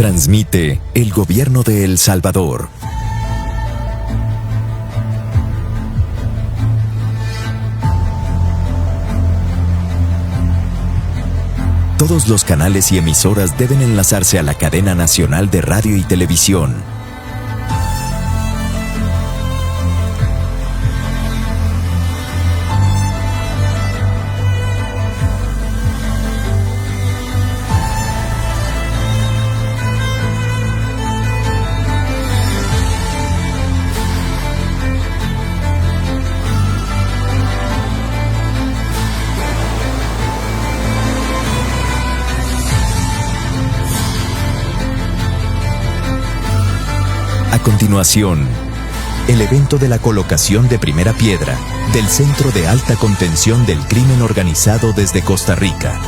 Transmite el Gobierno de El Salvador. Todos los canales y emisoras deben enlazarse a la cadena nacional de radio y televisión. A continuación, el evento de la colocación de primera piedra del Centro de Alta Contención del Crimen Organizado desde Costa Rica.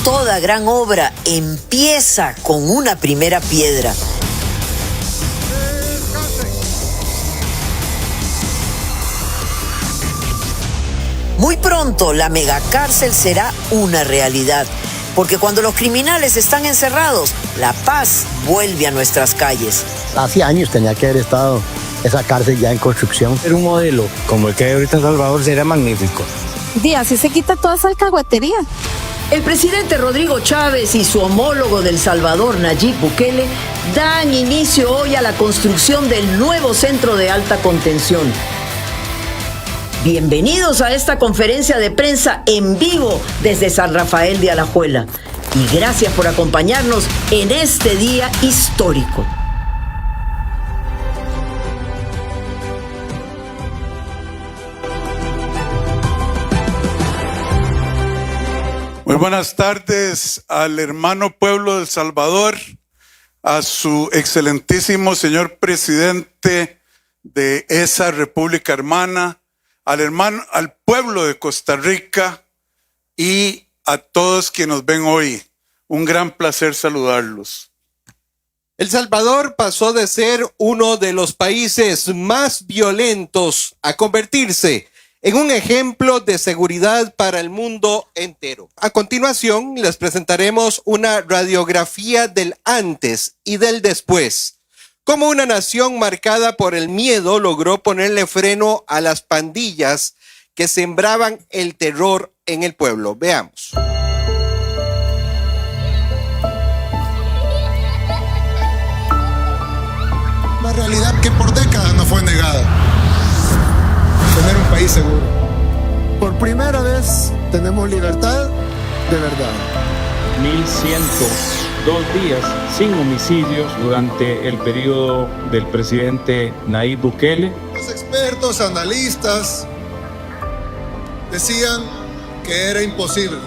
Toda gran obra empieza con una primera piedra. Muy pronto la megacárcel será una realidad, porque cuando los criminales están encerrados, la paz vuelve a nuestras calles. Hace años tenía que haber estado esa cárcel ya en construcción. Era un modelo como el que hay ahorita en Salvador, sería magnífico. Así se quita toda esa alcahuetería. El presidente Rodrigo Chávez y su homólogo de El Salvador, Nayib Bukele, dan inicio hoy a la construcción del nuevo centro de alta contención. Bienvenidos a esta conferencia de prensa en vivo desde San Rafael de Alajuela. Y gracias por acompañarnos en este día histórico. Muy buenas tardes al hermano pueblo de El Salvador, a su excelentísimo señor presidente de esa república hermana, al pueblo de Costa Rica y a todos quienes nos ven hoy. Un gran placer saludarlos. El Salvador pasó de ser uno de los países más violentos a convertirse en un ejemplo de seguridad para el mundo entero. A continuación, les presentaremos una radiografía del antes y del después. Cómo una nación marcada por el miedo logró ponerle freno a las pandillas que sembraban el terror en el pueblo. Veamos. Una realidad que por décadas nos fue negada. Tener un país seguro. Por primera vez tenemos libertad de verdad. 1.102 días sin homicidios durante el periodo del presidente Nayib Bukele. Los expertos, analistas decían que era imposible.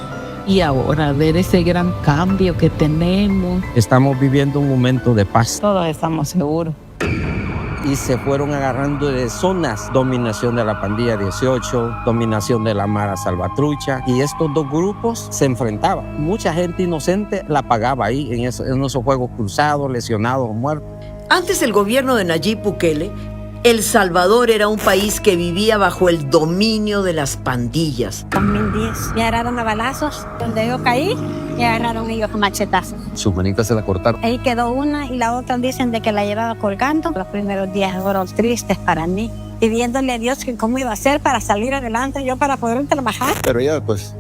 Y ahora ver ese gran cambio que tenemos. Estamos viviendo un momento de paz. Todos estamos seguros. Y se fueron agarrando de zonas, dominación de la pandilla 18, dominación de la Mara Salvatrucha, y estos dos grupos se enfrentaban. Mucha gente inocente la pagaba ahí en esos juegos cruzados, lesionados o muertos. Antes del gobierno de Nayib Bukele, El Salvador era un país que vivía bajo el dominio de las pandillas. 2010 me agarraron a balazos, donde yo caí, me agarraron ellos con machetazos. Sus manitas se la cortaron. Ahí quedó una y la otra dicen de que la llevaba colgando. Los primeros días fueron tristes para mí. pidiéndole a Dios que cómo iba a hacer para salir adelante, yo para poder trabajar. Pero ella pues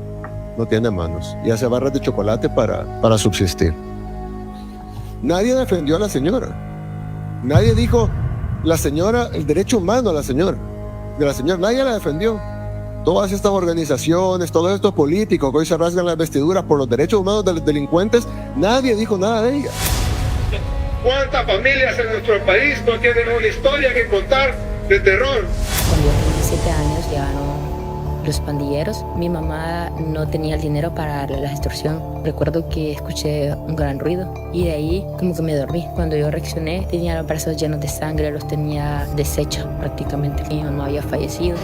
no tiene manos y hace barras de chocolate para subsistir. Nadie defendió a la señora. Nadie dijo la señora, el derecho humano de la señora. Nadie la defendió. Todas estas organizaciones, todos estos políticos que hoy se rasgan las vestiduras por los derechos humanos de los delincuentes, nadie dijo nada de ella. ¿Cuántas familias en nuestro país no tienen una historia que contar de terror? Cuando yo tenía 17 años llegaron los pandilleros. Mi mamá no tenía el dinero para la extorsión. Recuerdo que escuché un gran ruido y de ahí como que me dormí. Cuando yo reaccioné tenía los brazos llenos de sangre, los tenía deshechos prácticamente. Mi mamá había fallecido.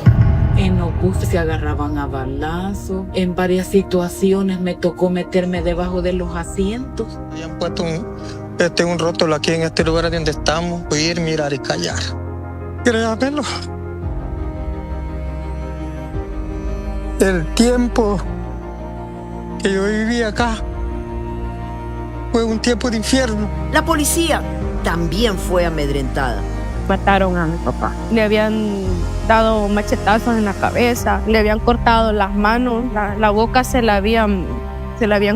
En los buses se agarraban a balazos. En varias situaciones me tocó meterme debajo de los asientos. Habían puesto un rótulo aquí en este lugar donde estamos. Oír, mirar y callar. Créamelo. El tiempo que yo viví acá fue un tiempo de infierno. La policía también fue amedrentada. Mataron a mi papá. Le habían dado machetazos en la cabeza, le habían cortado las manos, la boca se la habían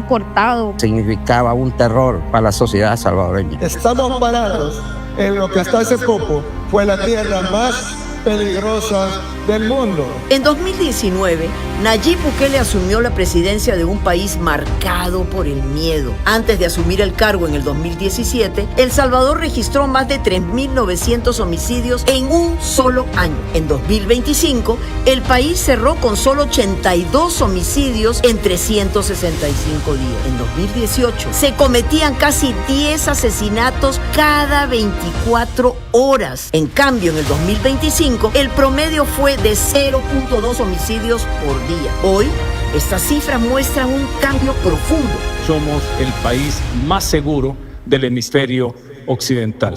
cortado. Significaba un terror para la sociedad salvadoreña. Estamos parados en lo que hasta hace poco fue la tierra más peligrosa del mundo. En 2019, Nayib Bukele asumió la presidencia de un país marcado por el miedo. Antes de asumir el cargo en el 2017, El Salvador registró más de 3.900 homicidios en un solo año. En 2025, el país cerró con solo 82 homicidios en 365 días. En 2018, se cometían casi 10 asesinatos cada 24 horas. En cambio, en el 2025, el promedio fue de 0.2 homicidios por día. Hoy, estas cifras muestran un cambio profundo. Somos el país más seguro del hemisferio occidental.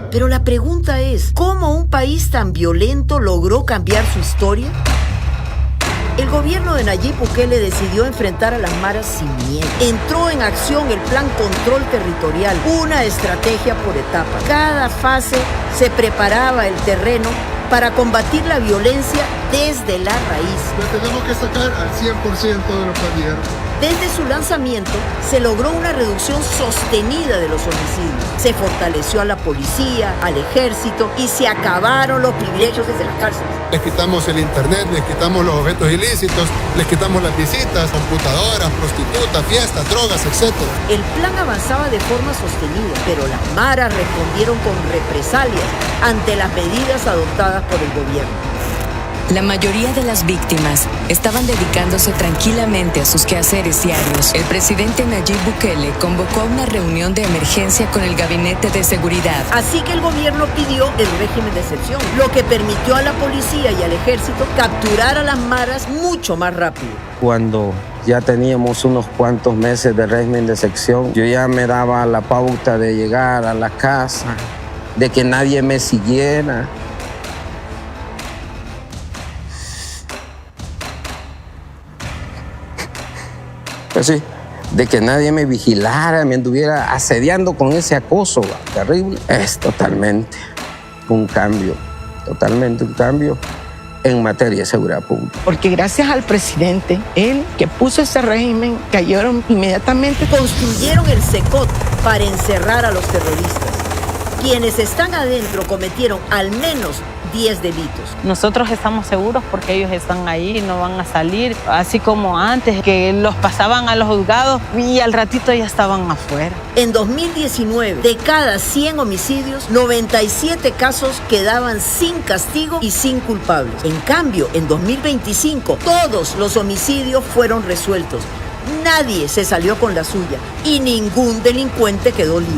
Pero la pregunta es, ¿cómo un país tan violento logró cambiar su historia? El gobierno de Nayib Bukele decidió enfrentar a las maras sin miedo. Entró en acción el Plan Control Territorial, una estrategia por etapas. Cada fase se preparaba el terreno para combatir la violencia desde la raíz. Lo tenemos que sacar al 100% de los pandilleros. Desde su lanzamiento se logró una reducción sostenida de los homicidios. Se fortaleció a la policía, al ejército y se acabaron los privilegios desde las cárceles. Les quitamos el internet, les quitamos los objetos ilícitos, les quitamos las visitas, computadoras, prostitutas, fiestas, drogas, etc. El plan avanzaba de forma sostenida, pero las maras respondieron con represalias ante las medidas adoptadas por el gobierno. La mayoría de las víctimas estaban dedicándose tranquilamente a sus quehaceres diarios. El presidente Nayib Bukele convocó una reunión de emergencia con el Gabinete de Seguridad. Así que el gobierno pidió el régimen de excepción, lo que permitió a la policía y al ejército capturar a las maras mucho más rápido. Cuando ya teníamos unos cuantos meses de régimen de excepción, yo ya me daba la pauta de llegar a la casa, de que nadie me siguiera. Pues sí, de que nadie me vigilara, me anduviera asediando con ese acoso terrible. Es totalmente un cambio en materia de seguridad pública. Porque gracias al presidente, él que puso ese régimen, cayeron inmediatamente. Construyeron el SECOT para encerrar a los terroristas. Quienes están adentro cometieron al menos 10 delitos. Nosotros estamos seguros porque ellos están ahí, no van a salir, así como antes, que los pasaban a los juzgados y al ratito ya estaban afuera. En 2019, de cada 100 homicidios, 97 casos quedaban sin castigo y sin culpables. En cambio, en 2025, todos los homicidios fueron resueltos. Nadie se salió con la suya y ningún delincuente quedó libre.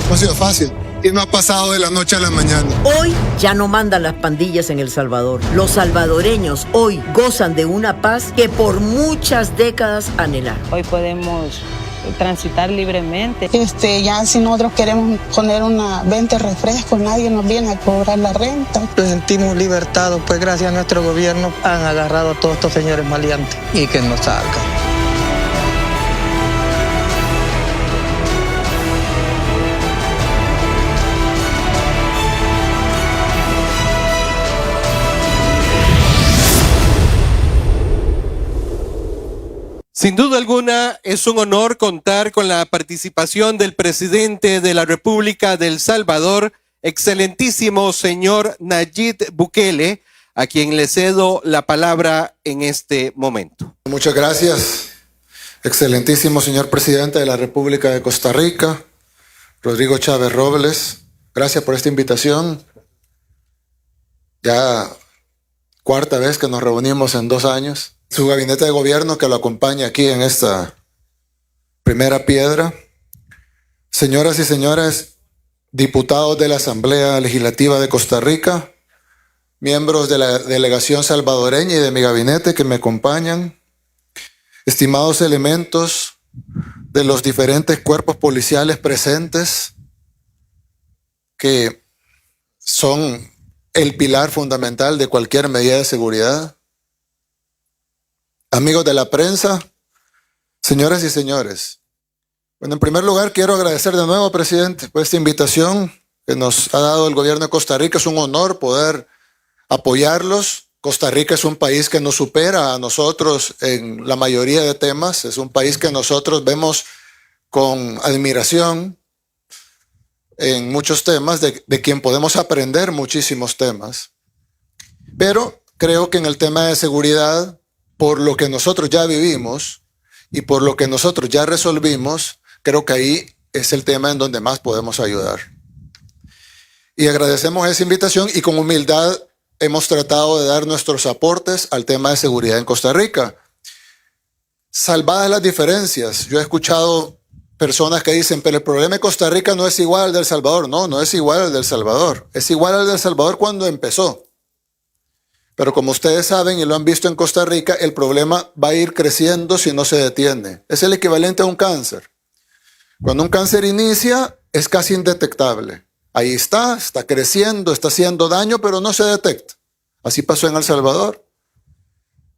No ha sido fácil y no ha pasado de la noche a la mañana. Hoy ya no mandan las pandillas en El Salvador. Los salvadoreños hoy gozan de una paz que por muchas décadas anhelaron. Hoy podemos transitar libremente. Ya si nosotros queremos poner una venta de refrescos, nadie nos viene a cobrar la renta. Nos sentimos libertados, pues gracias a nuestro gobierno han agarrado a todos estos señores maleantes y que nos salgan. Sin duda alguna, es un honor contar con la participación del presidente de la República de El Salvador, excelentísimo señor Nayib Bukele, a quien le cedo la palabra en este momento. Muchas gracias, excelentísimo señor presidente de la República de Costa Rica, Rodrigo Chávez Robles. Gracias por esta invitación. Ya cuarta vez que nos reunimos en 2 años. Su gabinete de gobierno que lo acompaña aquí en esta primera piedra. Señoras y señores, diputados de la Asamblea Legislativa de Costa Rica, miembros de la delegación salvadoreña y de mi gabinete que me acompañan, estimados elementos de los diferentes cuerpos policiales presentes, que son el pilar fundamental de cualquier medida de seguridad, amigos de la prensa, señoras y señores. Bueno, en primer lugar quiero agradecer de nuevo, presidente, por esta invitación que nos ha dado el gobierno de Costa Rica. Es un honor poder apoyarlos. Costa Rica es un país que nos supera a nosotros en la mayoría de temas. Es un país que nosotros vemos con admiración en muchos temas, de quien podemos aprender muchísimos temas. Pero creo que en el tema de seguridad, por lo que nosotros ya vivimos y por lo que nosotros ya resolvimos, creo que ahí es el tema en donde más podemos ayudar. Y agradecemos esa invitación y con humildad hemos tratado de dar nuestros aportes al tema de seguridad en Costa Rica. Salvadas las diferencias, yo he escuchado personas que dicen, pero el problema de Costa Rica no es igual al de El Salvador. No, no es igual al de El Salvador. Es igual al de El Salvador cuando empezó. Pero como ustedes saben y lo han visto en Costa Rica, el problema va a ir creciendo si no se detiene. Es el equivalente a un cáncer. Cuando un cáncer inicia, es casi indetectable. Ahí está creciendo, está haciendo daño, pero no se detecta. Así pasó en El Salvador.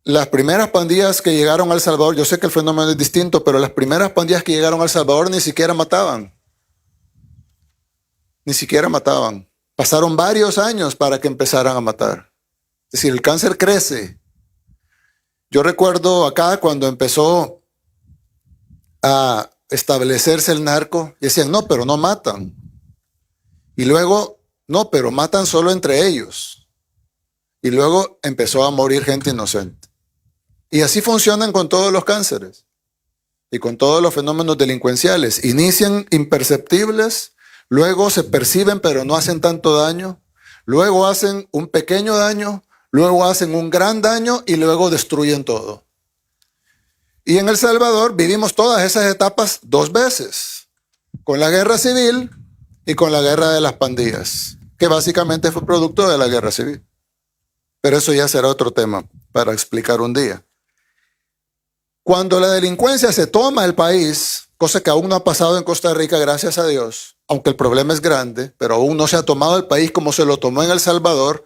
Las primeras pandillas que llegaron a El Salvador, yo sé que el fenómeno es distinto, pero las primeras pandillas que llegaron a El Salvador ni siquiera mataban. Ni siquiera mataban. Pasaron varios años para que empezaran a matar. Es decir, el cáncer crece. Yo recuerdo acá cuando empezó a establecerse el narco, decían, no, pero no matan. Y luego, no, pero matan solo entre ellos. Y luego empezó a morir gente inocente. Y así funcionan con todos los cánceres y con todos los fenómenos delincuenciales. Inician imperceptibles, luego se perciben pero no hacen tanto daño, luego hacen un pequeño daño, luego hacen un gran daño y luego destruyen todo. Y en El Salvador vivimos todas esas etapas 2 veces, con la guerra civil y con la guerra de las pandillas, que básicamente fue producto de la guerra civil. Pero eso ya será otro tema para explicar un día. Cuando la delincuencia se toma el país, cosa que aún no ha pasado en Costa Rica, gracias a Dios, aunque el problema es grande, pero aún no se ha tomado el país como se lo tomó en El Salvador,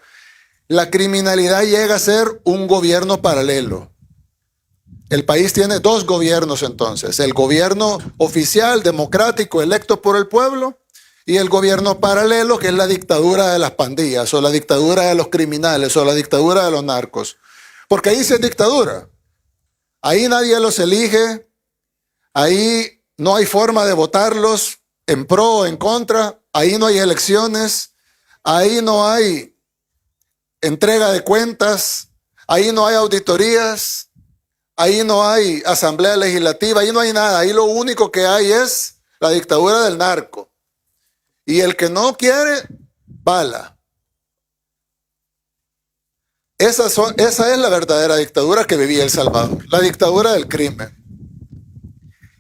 la criminalidad llega a ser un gobierno paralelo. El país tiene 2 gobiernos entonces, el gobierno oficial, democrático, electo por el pueblo, y el gobierno paralelo, que es la dictadura de las pandillas, o la dictadura de los criminales, o la dictadura de los narcos. Porque ahí sí es dictadura. Ahí nadie los elige, ahí no hay forma de votarlos en pro o en contra, ahí no hay elecciones, ahí no hay entrega de cuentas, ahí no hay auditorías, ahí no hay asamblea legislativa, ahí no hay nada, ahí lo único que hay es la dictadura del narco. Y el que no quiere, bala. Esa es la verdadera dictadura que vivía El Salvador, la dictadura del crimen.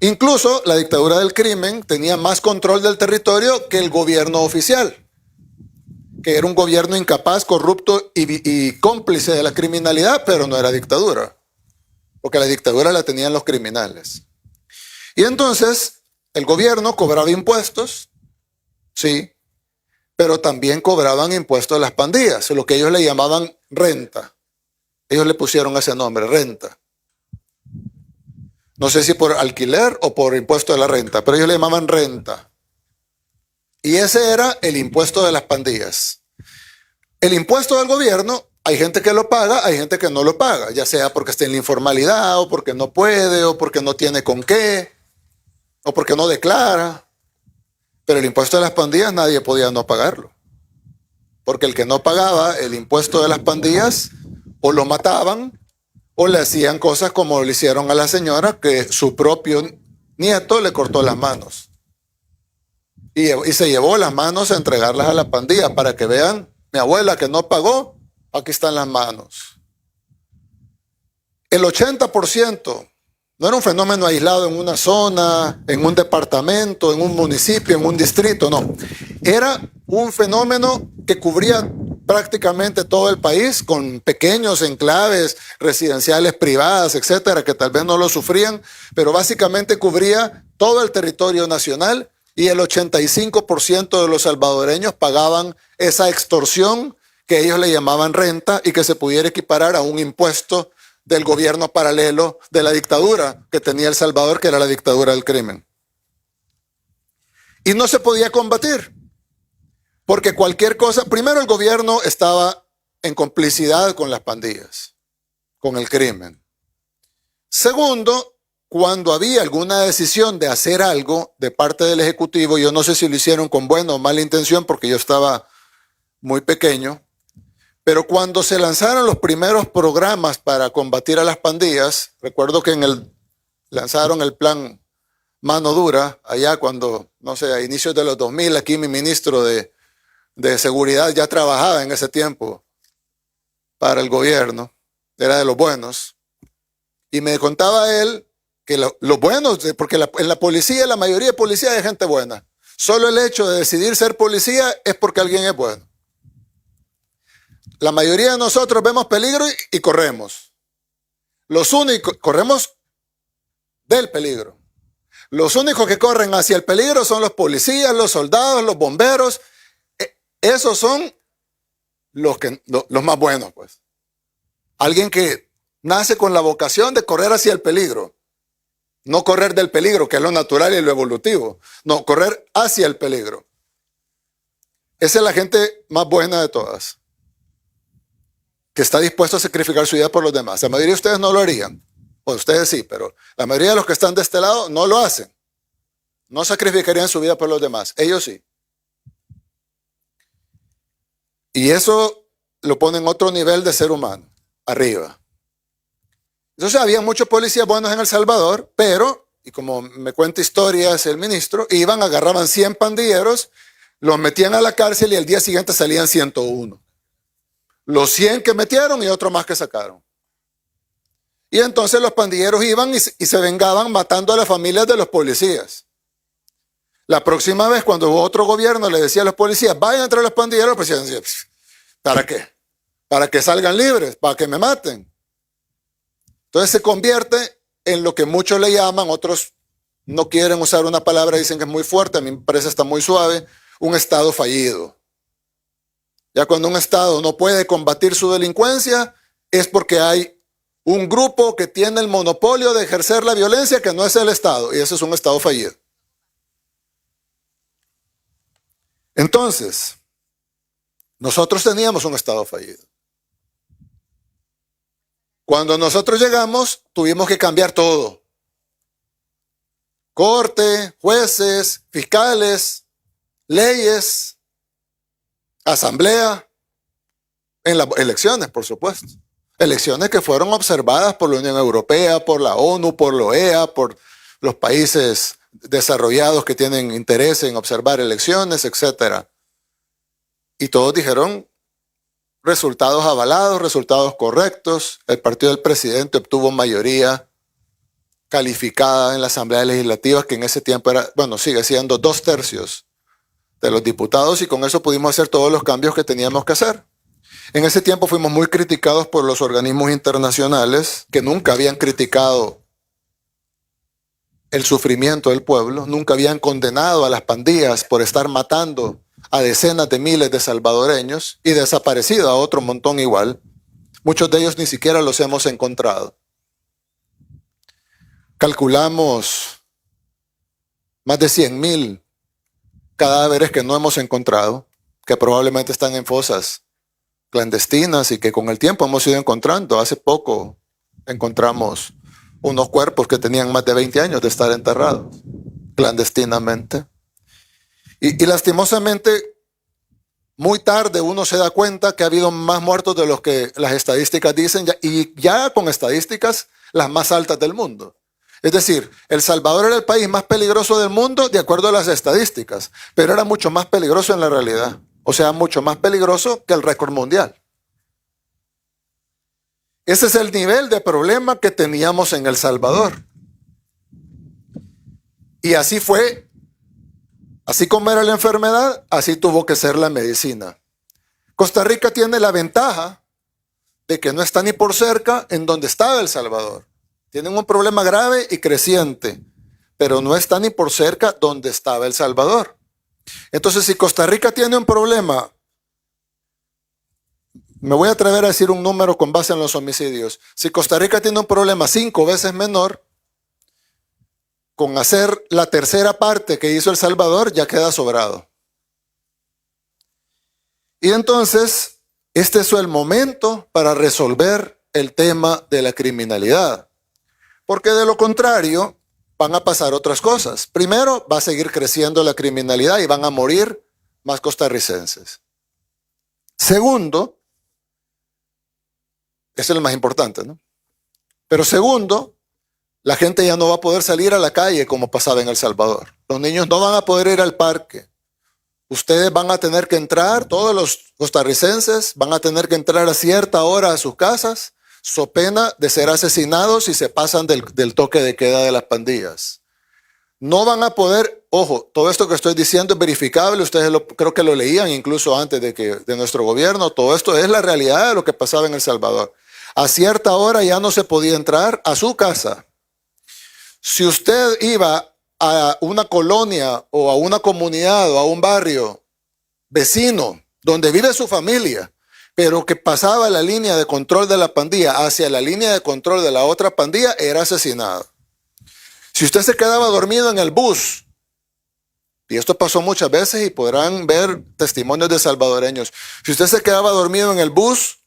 Incluso la dictadura del crimen tenía más control del territorio que el gobierno oficial, que era un gobierno incapaz, corrupto y cómplice de la criminalidad, pero no era dictadura, porque la dictadura la tenían los criminales. Y entonces el gobierno cobraba impuestos, sí, pero también cobraban impuestos a las pandillas, lo que ellos le llamaban renta. Ellos le pusieron ese nombre, renta. No sé si por alquiler o por impuesto de la renta, pero ellos le llamaban renta. Y ese era el impuesto de las pandillas. El impuesto del gobierno Hay gente que lo paga, hay gente que no lo paga, ya sea porque está en la informalidad, o porque no puede, o porque no tiene con qué, o porque no declara. Pero el impuesto de las pandillas nadie podía no pagarlo. Porque el que no pagaba el impuesto de las pandillas, o lo mataban, o le hacían cosas como le hicieron a la señora, que su propio nieto le cortó las manos. Y se llevó las manos a entregarlas a la pandilla para que vean, mi abuela que no pagó, aquí están las manos. El 80% no era un fenómeno aislado en una zona, en un departamento, en un municipio, en un distrito, no. Era un fenómeno que cubría prácticamente todo el país, con pequeños enclaves residenciales privadas, etcétera, que tal vez no lo sufrían, pero básicamente cubría todo el territorio nacional, y el 85% de los salvadoreños pagaban esa extorsión que ellos le llamaban renta y que se pudiera equiparar a un impuesto del gobierno paralelo de la dictadura que tenía El Salvador, que era la dictadura del crimen. Y no se podía combatir, porque cualquier cosa, primero el gobierno estaba en complicidad con las pandillas, con el crimen. Segundo, cuando había alguna decisión de hacer algo de parte del Ejecutivo, yo no sé si lo hicieron con buena o mala intención, porque yo estaba muy pequeño, pero cuando se lanzaron los primeros programas para combatir a las pandillas, recuerdo que lanzaron el plan Mano Dura, allá cuando, no sé, a inicios de los 2000, aquí mi ministro de Seguridad ya trabajaba en ese tiempo para el gobierno, era de los buenos, y me contaba él que los buenos, porque en la policía, la mayoría de policías es gente buena. Solo el hecho de decidir ser policía es porque alguien es bueno. La mayoría de nosotros vemos peligro y corremos. Los únicos, corremos del peligro. Los únicos que corren hacia el peligro son los policías, los soldados, los bomberos. Esos son los más buenos, pues. Alguien que nace con la vocación de correr hacia el peligro. No correr del peligro, que es lo natural y lo evolutivo. No, correr hacia el peligro. Esa es la gente más buena de todas, que está dispuesto a sacrificar su vida por los demás. La mayoría de ustedes no lo harían. O ustedes sí, pero la mayoría de los que están de este lado no lo hacen. No sacrificarían su vida por los demás. Ellos sí. Y eso lo pone en otro nivel de ser humano, arriba. Entonces había muchos policías buenos en El Salvador, pero, y como me cuenta historias el ministro, iban, agarraban 100 pandilleros, los metían a la cárcel y el día siguiente salían 101. Los 100 que metieron y otro más que sacaron. Y entonces los pandilleros iban y se vengaban matando a las familias de los policías. La próxima vez, cuando hubo otro gobierno, le decía a los policías, vayan entre los pandilleros, pues decían, ¿para qué? Para que salgan libres, para que me maten. Entonces se convierte en lo que muchos le llaman, otros no quieren usar una palabra, dicen que es muy fuerte, a mí me parece está muy suave, un Estado fallido. Ya cuando un Estado no puede combatir su delincuencia, es porque hay un grupo que tiene el monopolio de ejercer la violencia, que no es el Estado, y ese es un Estado fallido. Entonces, nosotros teníamos un Estado fallido. Cuando nosotros llegamos, tuvimos que cambiar todo. Corte, jueces, fiscales, leyes, asamblea, en las elecciones, por supuesto. Elecciones que fueron observadas por la Unión Europea, por la ONU, por la OEA, por los países desarrollados que tienen interés en observar elecciones, etc. Y todos dijeron resultados avalados, resultados correctos. El partido del presidente obtuvo mayoría calificada en la Asamblea Legislativa, que en ese tiempo era, bueno, sigue siendo 2/3 de los diputados, y con eso pudimos hacer todos los cambios que teníamos que hacer. En ese tiempo fuimos muy criticados por los organismos internacionales, que nunca habían criticado el sufrimiento del pueblo, nunca habían condenado a las pandillas por estar matando a decenas de miles de salvadoreños y desaparecido a otro montón igual. Muchos de ellos ni siquiera los hemos encontrado. Calculamos más de 100,000 cadáveres que no hemos encontrado, que probablemente están en fosas clandestinas y que con el tiempo hemos ido encontrando. Hace poco encontramos unos cuerpos que tenían más de 20 años de estar enterrados clandestinamente. Y lastimosamente, muy tarde uno se da cuenta que ha habido más muertos de los que las estadísticas dicen, y ya con estadísticas las más altas del mundo. Es decir, El Salvador era el país más peligroso del mundo de acuerdo a las estadísticas, pero era mucho más peligroso en la realidad. O sea, mucho más peligroso que el récord mundial. Ese es el nivel de problema que teníamos en El Salvador. Y así fue, así como era la enfermedad, así tuvo que ser la medicina. Costa Rica tiene la ventaja de que no está ni por cerca en donde estaba El Salvador. Tienen un problema grave y creciente, pero no está ni por cerca donde estaba El Salvador. Entonces, si Costa Rica tiene un problema, me voy a atrever a decir un número con base en los homicidios. Si Costa Rica tiene un problema 5 veces menor, con hacer la tercera parte que hizo El Salvador, ya queda sobrado. Y entonces, este es el momento para resolver el tema de la criminalidad. Porque de lo contrario, van a pasar otras cosas. Primero, va a seguir creciendo la criminalidad y van a morir más costarricenses. Segundo, ese es el más importante, ¿no? Pero segundo, la gente ya no va a poder salir a la calle como pasaba en El Salvador. Los niños no van a poder ir al parque. Ustedes van a tener que entrar, todos los costarricenses van a tener que entrar a cierta hora a sus casas, so pena de ser asesinados si se pasan del toque de queda de las pandillas. No van a poder, ojo, todo esto que estoy diciendo es verificable, ustedes creo que lo leían incluso antes de nuestro gobierno, todo esto es la realidad de lo que pasaba en El Salvador. A cierta hora ya no se podía entrar a su casa. Si usted iba a una colonia o a una comunidad o a un barrio vecino donde vive su familia, pero que pasaba la línea de control de la pandilla hacia la línea de control de la otra pandilla, era asesinado. Si usted se quedaba dormido en el bus, y esto pasó muchas veces y podrán ver testimonios de salvadoreños, si usted se quedaba dormido en el bus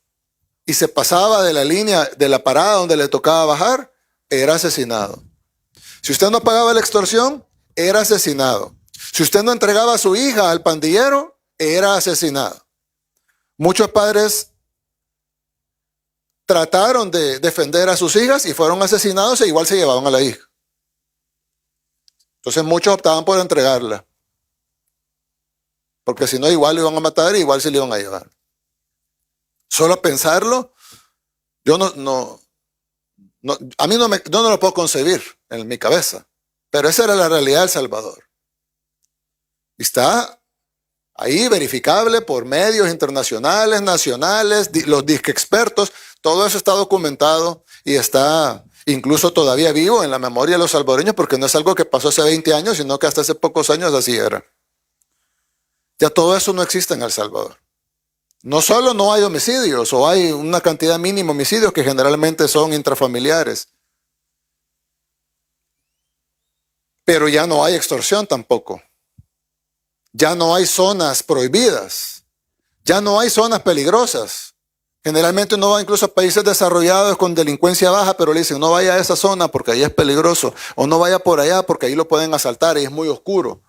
y se pasaba de la línea de la parada donde le tocaba bajar, era asesinado. Si usted no pagaba la extorsión, era asesinado. Si usted no entregaba a su hija al pandillero, era asesinado. Muchos padres trataron de defender a sus hijas y fueron asesinados e igual se llevaban a la hija. Entonces muchos optaban por entregarla. Porque si no, igual le iban a matar y igual se le iban a llevar. Solo pensarlo, yo a mí no lo puedo concebir en mi cabeza. Pero esa era la realidad de El Salvador. Y está ahí verificable por medios internacionales, nacionales, los disque expertos. Todo eso está documentado y está incluso todavía vivo en la memoria de los salvadoreños, porque no es algo que pasó hace 20 años, sino que hasta hace pocos años así era. Ya todo eso no existe en El Salvador. No solo no hay homicidios, o hay una cantidad mínima de homicidios que generalmente son intrafamiliares, pero ya no hay extorsión tampoco. Ya no hay zonas prohibidas. Ya no hay zonas peligrosas. Generalmente uno va incluso a países desarrollados con delincuencia baja, pero le dicen no vaya a esa zona porque ahí es peligroso, o no vaya por allá porque ahí lo pueden asaltar y es muy oscuro.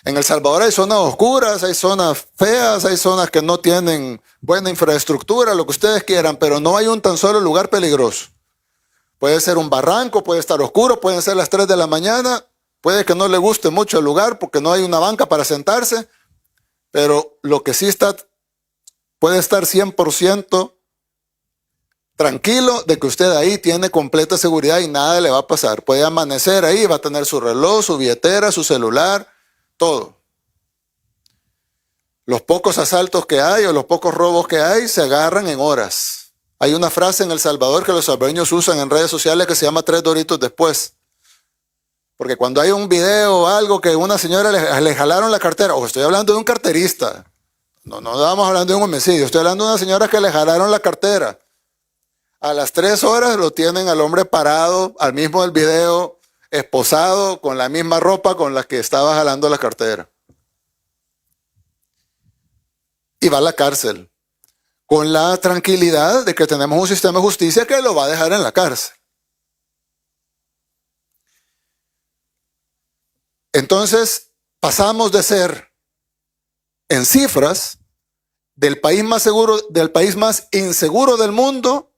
En El Salvador hay zonas oscuras, hay zonas feas, hay zonas que no tienen buena infraestructura, lo que ustedes quieran, pero no hay un tan solo lugar peligroso. Puede ser un barranco, puede estar oscuro, pueden ser las 3 de la mañana, puede que no le guste mucho el lugar porque no hay una banca para sentarse, pero lo que sí está, puede estar 100% tranquilo de que usted ahí tiene completa seguridad y nada le va a pasar. Puede amanecer ahí, va a tener su reloj, su billetera, su celular, todo. Los pocos asaltos que hay o los pocos robos que hay se agarran en horas. Hay una frase en El Salvador que los salvadoreños usan en redes sociales que se llama 3 doritos después. Porque cuando hay un video o algo que una señora le jalaron la cartera, o estoy hablando de un carterista, no estamos hablando de un homicidio, estoy hablando de una señora que le jalaron la cartera. A las 3 horas lo tienen al hombre parado, al mismo del video, esposado, con la misma ropa con la que estaba jalando la cartera. Y va a la cárcel. con la tranquilidad de que tenemos un sistema de justicia que lo va a dejar en la cárcel. Entonces, pasamos de ser, en cifras, del país más seguro, del país más inseguro del mundo,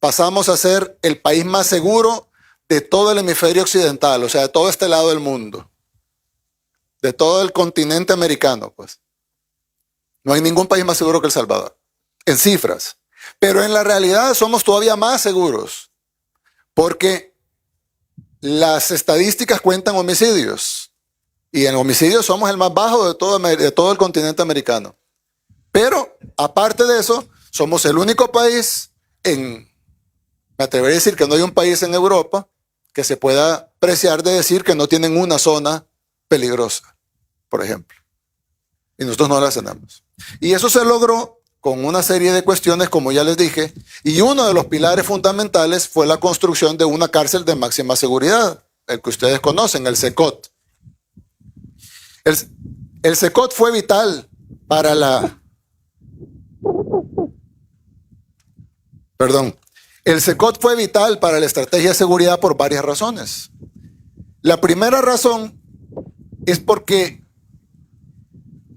pasamos a ser el país más seguro de todo el hemisferio occidental, o sea, de todo este lado del mundo, de todo el continente americano, pues. No hay ningún país más seguro que El Salvador, en cifras. Pero en la realidad somos todavía más seguros, porque las estadísticas cuentan homicidios. Y en homicidios somos el más bajo de todo el continente americano. Pero, aparte de eso, somos el único país me atrevería a decir que no hay un país en Europa que se pueda preciar de decir que no tienen una zona peligrosa, por ejemplo. Y nosotros no la tenemos. Y eso se logró con una serie de cuestiones, como ya les dije, y uno de los pilares fundamentales fue la construcción de una cárcel de máxima seguridad, el que ustedes conocen, el CECOT. El CECOT fue vital para el CECOT fue vital para la estrategia de seguridad por varias razones. La primera razón es porque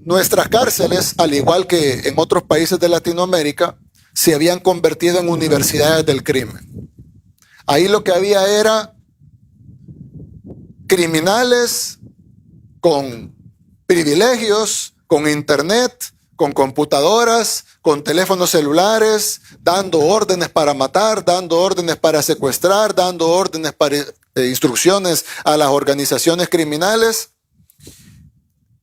nuestras cárceles, al igual que en otros países de Latinoamérica, se habían convertido en universidades del crimen. Ahí lo que había era criminales con privilegios, con internet, con computadoras, con teléfonos celulares, dando órdenes para matar, dando órdenes para secuestrar, dando órdenes para instrucciones a las organizaciones criminales.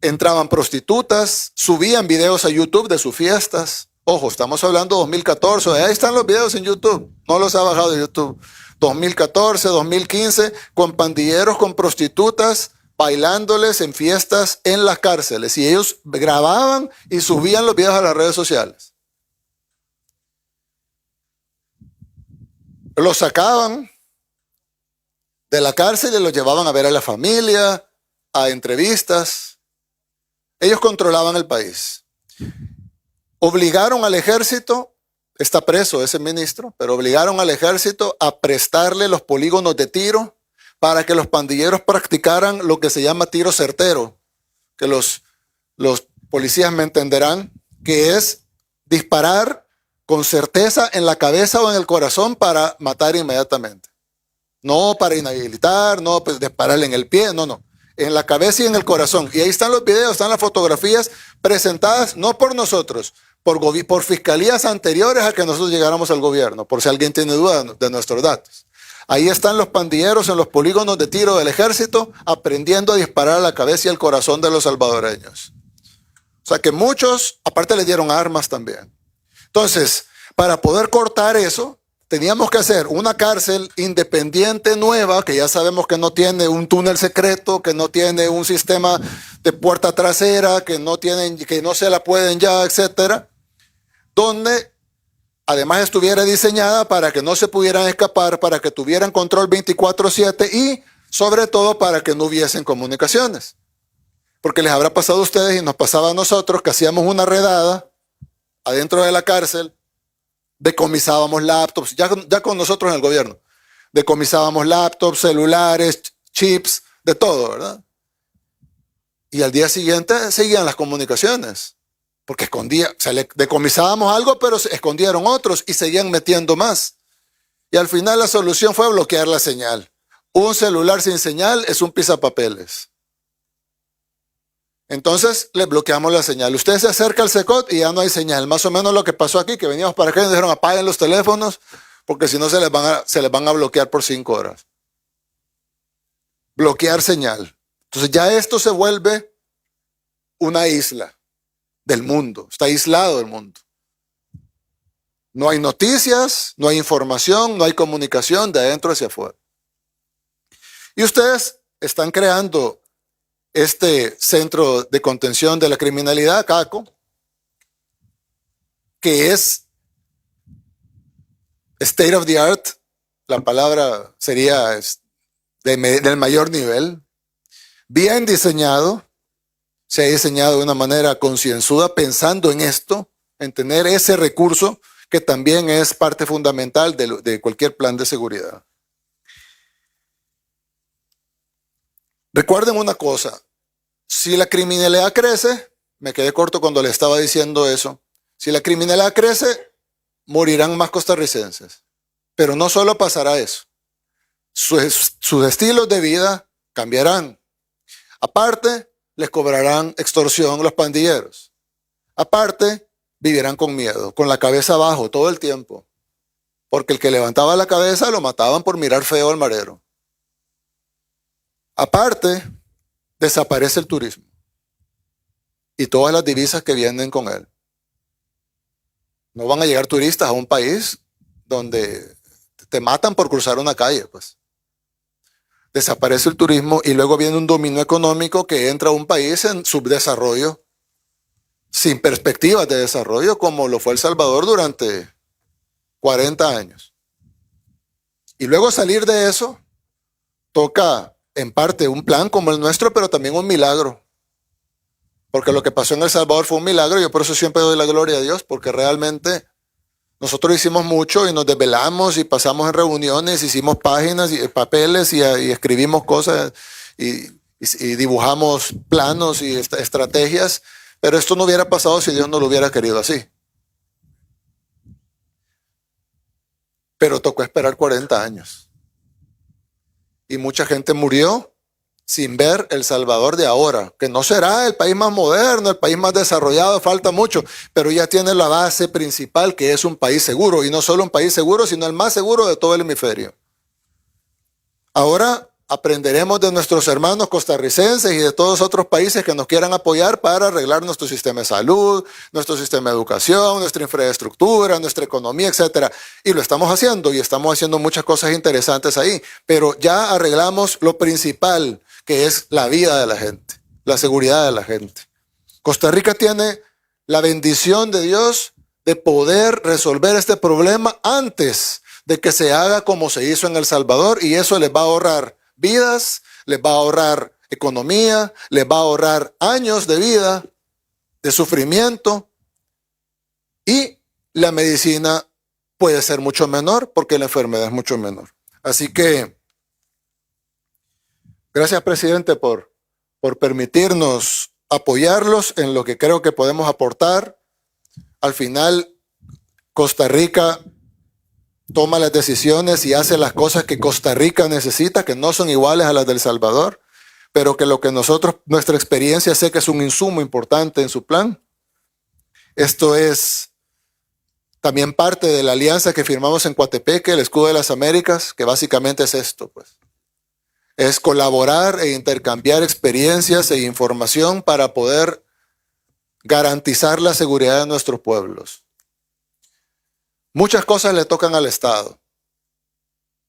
Entraban prostitutas, subían videos a YouTube de sus fiestas. Ojo, estamos hablando de 2014, ahí están los videos en YouTube, no los ha bajado de YouTube. 2014, 2015, con pandilleros, con prostitutas, bailándoles en fiestas en las cárceles. Y ellos grababan y subían los videos a las redes sociales. Los sacaban de la cárcel y los llevaban a ver a la familia, a entrevistas. Ellos controlaban el país. Obligaron al ejército, está preso ese ministro, pero obligaron al ejército a prestarle los polígonos de tiro para que los pandilleros practicaran lo que se llama tiro certero, que los policías me entenderán, que es disparar con certeza en la cabeza o en el corazón para matar inmediatamente. No para inhabilitar, no pues dispararle en el pie, no. En la cabeza y en el corazón. Y ahí están los videos, están las fotografías presentadas no por nosotros, por fiscalías anteriores a que nosotros llegáramos al gobierno, por si alguien tiene duda de nuestros datos. Ahí están los pandilleros en los polígonos de tiro del ejército aprendiendo a disparar a la cabeza y el corazón de los salvadoreños. O sea que muchos, aparte le dieron armas también. Entonces, para poder cortar eso, teníamos que hacer una cárcel independiente nueva, que ya sabemos que no tiene un túnel secreto, que no tiene un sistema de puerta trasera, que no se la pueden ya, etcétera, donde además estuviera diseñada para que no se pudieran escapar, para que tuvieran control 24/7 y sobre todo para que no hubiesen comunicaciones. Porque les habrá pasado a ustedes y nos pasaba a nosotros que hacíamos una redada adentro de la cárcel, decomisábamos laptops, ya con nosotros en el gobierno, decomisábamos laptops, celulares, chips, de todo, ¿verdad? Y al día siguiente seguían las comunicaciones, porque decomisábamos algo, pero se escondieron otros y seguían metiendo más. Y al final la solución fue bloquear la señal. Un celular sin señal es un pisapapeles. Entonces le bloqueamos la señal. Usted se acerca al CECOT y ya no hay señal. Más o menos lo que pasó aquí, que veníamos para acá y nos dijeron apaguen los teléfonos porque si no se les van a bloquear por 5 horas. Bloquear señal. Entonces ya esto se vuelve una isla del mundo. Está aislado del mundo. No hay noticias, no hay información, no hay comunicación de adentro hacia afuera. Y ustedes están creando este centro de contención de la criminalidad, CACO, que es state of the art, la palabra sería del mayor nivel, bien diseñado, se ha diseñado de una manera concienzuda pensando en esto, en tener ese recurso que también es parte fundamental de cualquier plan de seguridad. Recuerden una cosa, si la criminalidad crece, me quedé corto cuando le estaba diciendo eso, si la criminalidad crece, morirán más costarricenses. Pero no solo pasará eso, sus estilos de vida cambiarán. Aparte, les cobrarán extorsión los pandilleros. Aparte, vivirán con miedo, con la cabeza abajo todo el tiempo. Porque el que levantaba la cabeza lo mataban por mirar feo al marero. Aparte, desaparece el turismo y todas las divisas que vienen con él. No van a llegar turistas a un país donde te matan por cruzar una calle, pues. Desaparece el turismo y luego viene un dominio económico que entra a un país en subdesarrollo, sin perspectivas de desarrollo, como lo fue El Salvador durante 40 años. Y luego salir de eso, toca en parte un plan como el nuestro, pero también un milagro. Porque lo que pasó en El Salvador fue un milagro y yo por eso siempre doy la gloria a Dios, porque realmente nosotros hicimos mucho y nos desvelamos y pasamos en reuniones, hicimos páginas y papeles y escribimos cosas y dibujamos planos y estrategias, pero esto no hubiera pasado si Dios no lo hubiera querido así. Pero tocó esperar 40 años. Y mucha gente murió sin ver El Salvador de ahora, que no será el país más moderno, el país más desarrollado, falta mucho, pero ya tiene la base principal que es un país seguro, y no solo un país seguro, sino el más seguro de todo el hemisferio. Ahora aprenderemos de nuestros hermanos costarricenses y de todos otros países que nos quieran apoyar para arreglar nuestro sistema de salud, nuestro sistema de educación, nuestra infraestructura, nuestra economía, etc. Y lo estamos haciendo y estamos haciendo muchas cosas interesantes ahí, pero ya arreglamos lo principal, que es la vida de la gente, la seguridad de la gente. Costa Rica tiene la bendición de Dios de poder resolver este problema antes de que se haga como se hizo en El Salvador, y eso les va a ahorrar vidas, les va a ahorrar economía, les va a ahorrar años de vida, de sufrimiento, y la medicina puede ser mucho menor porque la enfermedad es mucho menor. Así que, gracias, presidente, por permitirnos apoyarlos en lo que creo que podemos aportar. Al final, Costa Rica toma las decisiones y hace las cosas que Costa Rica necesita, que no son iguales a las del Salvador, pero que lo que nuestra experiencia sé que es un insumo importante en su plan. Esto es también parte de la alianza que firmamos en Coatepeque, el Escudo de las Américas, que básicamente es esto, pues. Es colaborar e intercambiar experiencias e información para poder garantizar la seguridad de nuestros pueblos. Muchas cosas le tocan al Estado,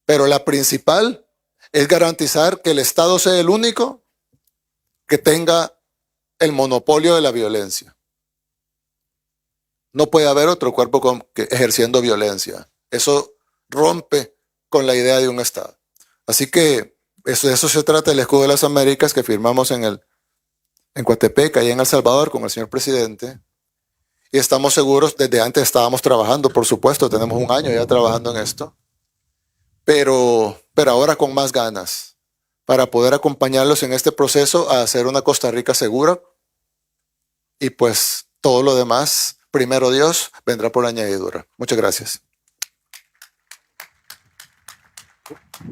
pero la principal es garantizar que el Estado sea el único que tenga el monopolio de la violencia. No puede haber otro cuerpo ejerciendo violencia. Eso rompe con la idea de un Estado. Así que de eso se trata el Escudo de las Américas que firmamos en Coatepeque y en El Salvador con el señor presidente. Y estamos seguros, desde antes estábamos trabajando, por supuesto, tenemos un año ya trabajando en esto, pero ahora con más ganas, para poder acompañarlos en este proceso a hacer una Costa Rica segura, y pues todo lo demás, primero Dios, vendrá por añadidura. Muchas gracias.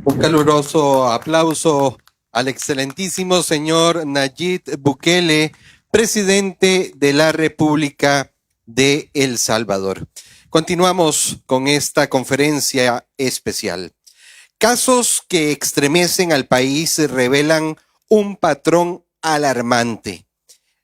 Un caluroso aplauso al excelentísimo señor Nayib Bukele, presidente de la República de El Salvador. Continuamos con esta conferencia especial. Casos que estremecen al país revelan un patrón alarmante.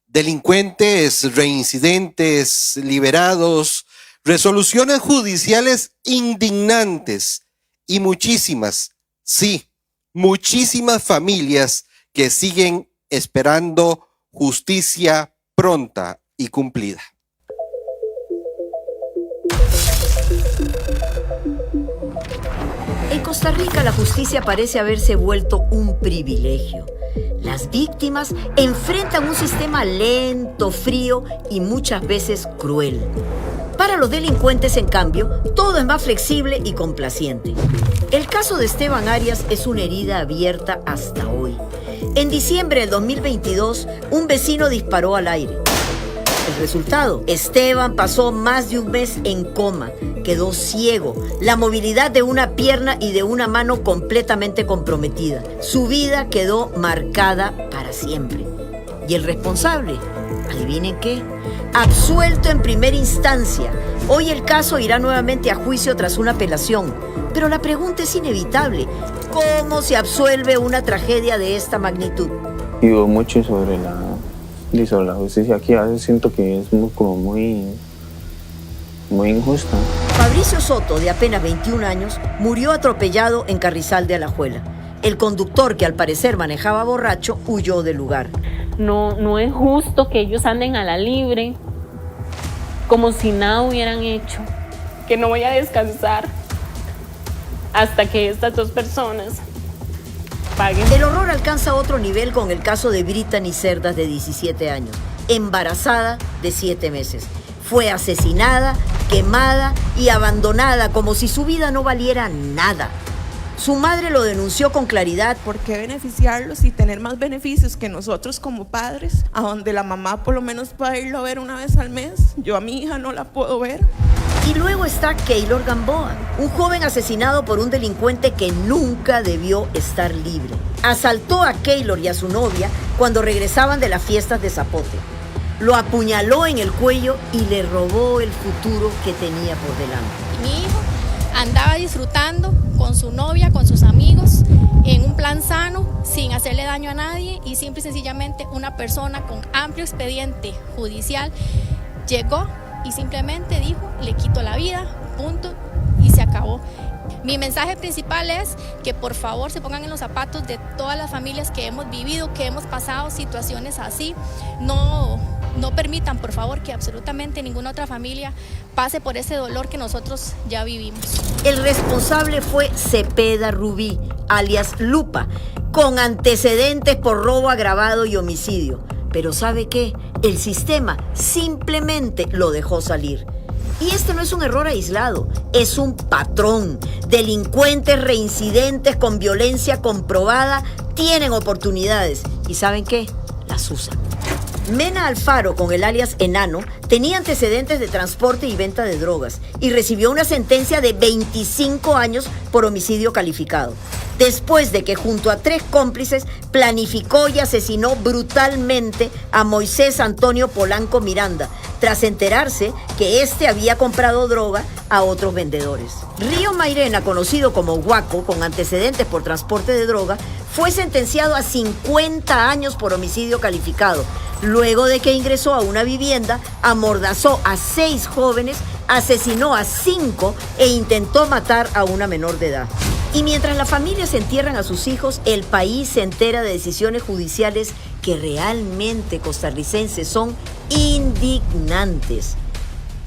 Delincuentes reincidentes liberados, resoluciones judiciales indignantes y muchísimas, sí, muchísimas familias que siguen esperando justicia pronta y cumplida. En Costa Rica la justicia parece haberse vuelto un privilegio. Las víctimas enfrentan un sistema lento, frío y muchas veces cruel. Para los delincuentes, en cambio, todo es más flexible y complaciente. El caso de Esteban Arias es una herida abierta hasta hoy. En diciembre del 2022, un vecino disparó al aire. El resultado, Esteban pasó más de un mes en coma, quedó ciego, la movilidad de una pierna y de una mano completamente comprometida. Su vida quedó marcada para siempre. ¿Y el responsable? ¿Adivinen qué? Absuelto en primera instancia. Hoy el caso irá nuevamente a juicio tras una apelación. Pero la pregunta es inevitable. ¿Cómo se absuelve una tragedia de esta magnitud? Digo mucho sobre la justicia aquí. A veces siento que es muy injusta. Fabricio Soto, de apenas 21 años, murió atropellado en Carrizal de Alajuela. El conductor, que al parecer manejaba borracho, huyó del lugar. No es justo que ellos anden a la libre, como si nada hubieran hecho. Que no voy a descansar hasta que estas dos personas paguen. El horror alcanza otro nivel con el caso de Brittany Cerdas, de 17 años, embarazada de 7 meses. Fue asesinada, quemada y abandonada como si su vida no valiera nada. Su madre lo denunció con claridad. ¿Por qué beneficiarlos y tener más beneficios que nosotros como padres? A donde la mamá por lo menos puede irlo a ver una vez al mes. Yo a mi hija no la puedo ver. Y luego está Keylor Gamboa, un joven asesinado por un delincuente que nunca debió estar libre. Asaltó a Keylor y a su novia cuando regresaban de las fiestas de Zapote. Lo apuñaló en el cuello y le robó el futuro que tenía por delante. Mi hijo andaba disfrutando con su novia, con sus amigos, en un plan sano, sin hacerle daño a nadie, y simple y sencillamente una persona con amplio expediente judicial llegó y simplemente dijo, le quito la vida, punto, y se acabó. Mi mensaje principal es que por favor se pongan en los zapatos de todas las familias que hemos vivido, que hemos pasado situaciones así. No permitan, por favor, que absolutamente ninguna otra familia pase por ese dolor que nosotros ya vivimos. El responsable fue Cepeda Rubí, alias Lupa, con antecedentes por robo agravado y homicidio. Pero ¿sabe qué? El sistema simplemente lo dejó salir. Y este no es un error aislado, es un patrón. Delincuentes reincidentes con violencia comprobada tienen oportunidades. ¿Y saben qué? Las usan. Mena Alfaro, con el alias Enano, tenía antecedentes de transporte y venta de drogas y recibió una sentencia de 25 años por homicidio calificado, después de que junto a 3 cómplices planificó y asesinó brutalmente a Moisés Antonio Polanco Miranda, tras enterarse que este había comprado droga a otros vendedores. Río Mairena, conocido como Guaco, con antecedentes por transporte de droga, fue sentenciado a 50 años por homicidio calificado, luego de que ingresó a una vivienda, amordazó a 6 jóvenes, asesinó a 5 e intentó matar a una menor de edad. Y mientras las familias entierran a sus hijos, el país se entera de decisiones judiciales que realmente costarricenses son indignantes.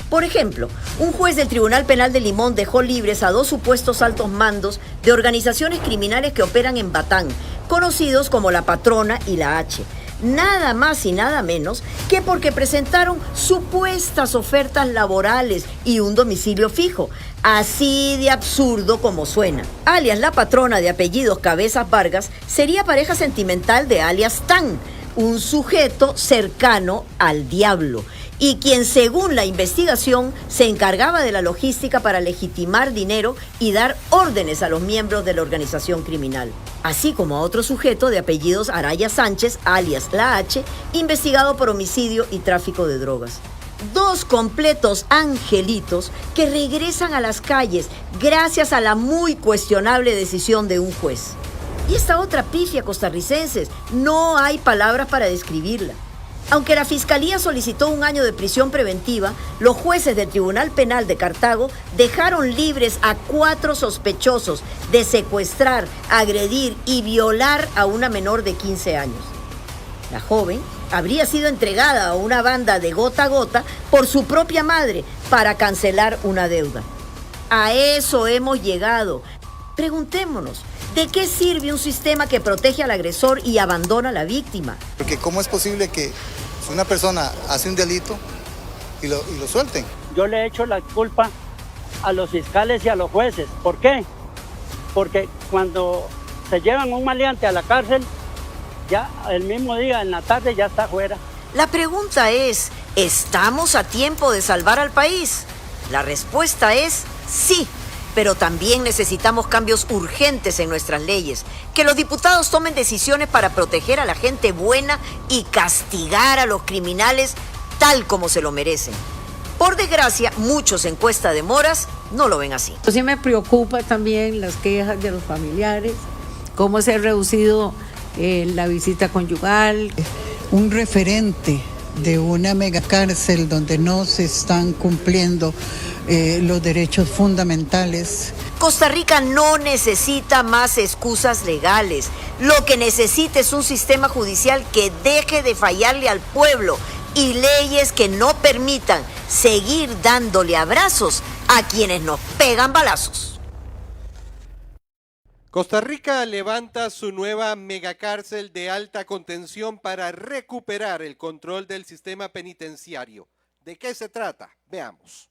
Por ejemplo, un juez del Tribunal Penal de Limón dejó libres a 2 supuestos altos mandos de organizaciones criminales que operan en Batán, conocidos como La Patrona y La H. Nada más y nada menos que porque presentaron supuestas ofertas laborales y un domicilio fijo. Así de absurdo como suena. Alias La Patrona, de apellidos Cabezas Vargas, sería pareja sentimental de alias Tan, un sujeto cercano al diablo, y quien, según la investigación, se encargaba de la logística para legitimar dinero y dar órdenes a los miembros de la organización criminal, así como a otro sujeto de apellidos Araya Sánchez, alias La H, investigado por homicidio y tráfico de drogas. 2 completos angelitos que regresan a las calles gracias a la muy cuestionable decisión de un juez. Y esta otra pifia, costarricenses, no hay palabras para describirla. Aunque la Fiscalía solicitó 1 año de prisión preventiva, los jueces del Tribunal Penal de Cartago dejaron libres a 4 sospechosos de secuestrar, agredir y violar a una menor de 15 años. La joven habría sido entregada a una banda de gota a gota por su propia madre para cancelar una deuda. A eso hemos llegado. Preguntémonos, ¿De qué sirve un sistema que protege al agresor y abandona a la víctima? Porque ¿cómo es posible que una persona hace un delito y lo suelten? Yo le echo la culpa a los fiscales y a los jueces. ¿Por qué? Porque cuando se llevan un maleante a la cárcel, ya el mismo día, en la tarde, ya está afuera. La pregunta es, ¿estamos a tiempo de salvar al país? La respuesta es sí. Pero también necesitamos cambios urgentes en nuestras leyes, que los diputados tomen decisiones para proteger a la gente buena y castigar a los criminales tal como se lo merecen. Por desgracia, muchos encuesta de moras no lo ven así. Sí me preocupa también las quejas de los familiares, cómo se ha reducido la visita conyugal. Un referente de una megacárcel donde no se están cumpliendo los derechos fundamentales. Costa Rica no necesita más excusas legales. Lo que necesita es un sistema judicial que deje de fallarle al pueblo y leyes que no permitan seguir dándole abrazos a quienes nos pegan balazos. Costa Rica levanta su nueva megacárcel de alta contención para recuperar el control del sistema penitenciario. ¿De qué se trata? Veamos.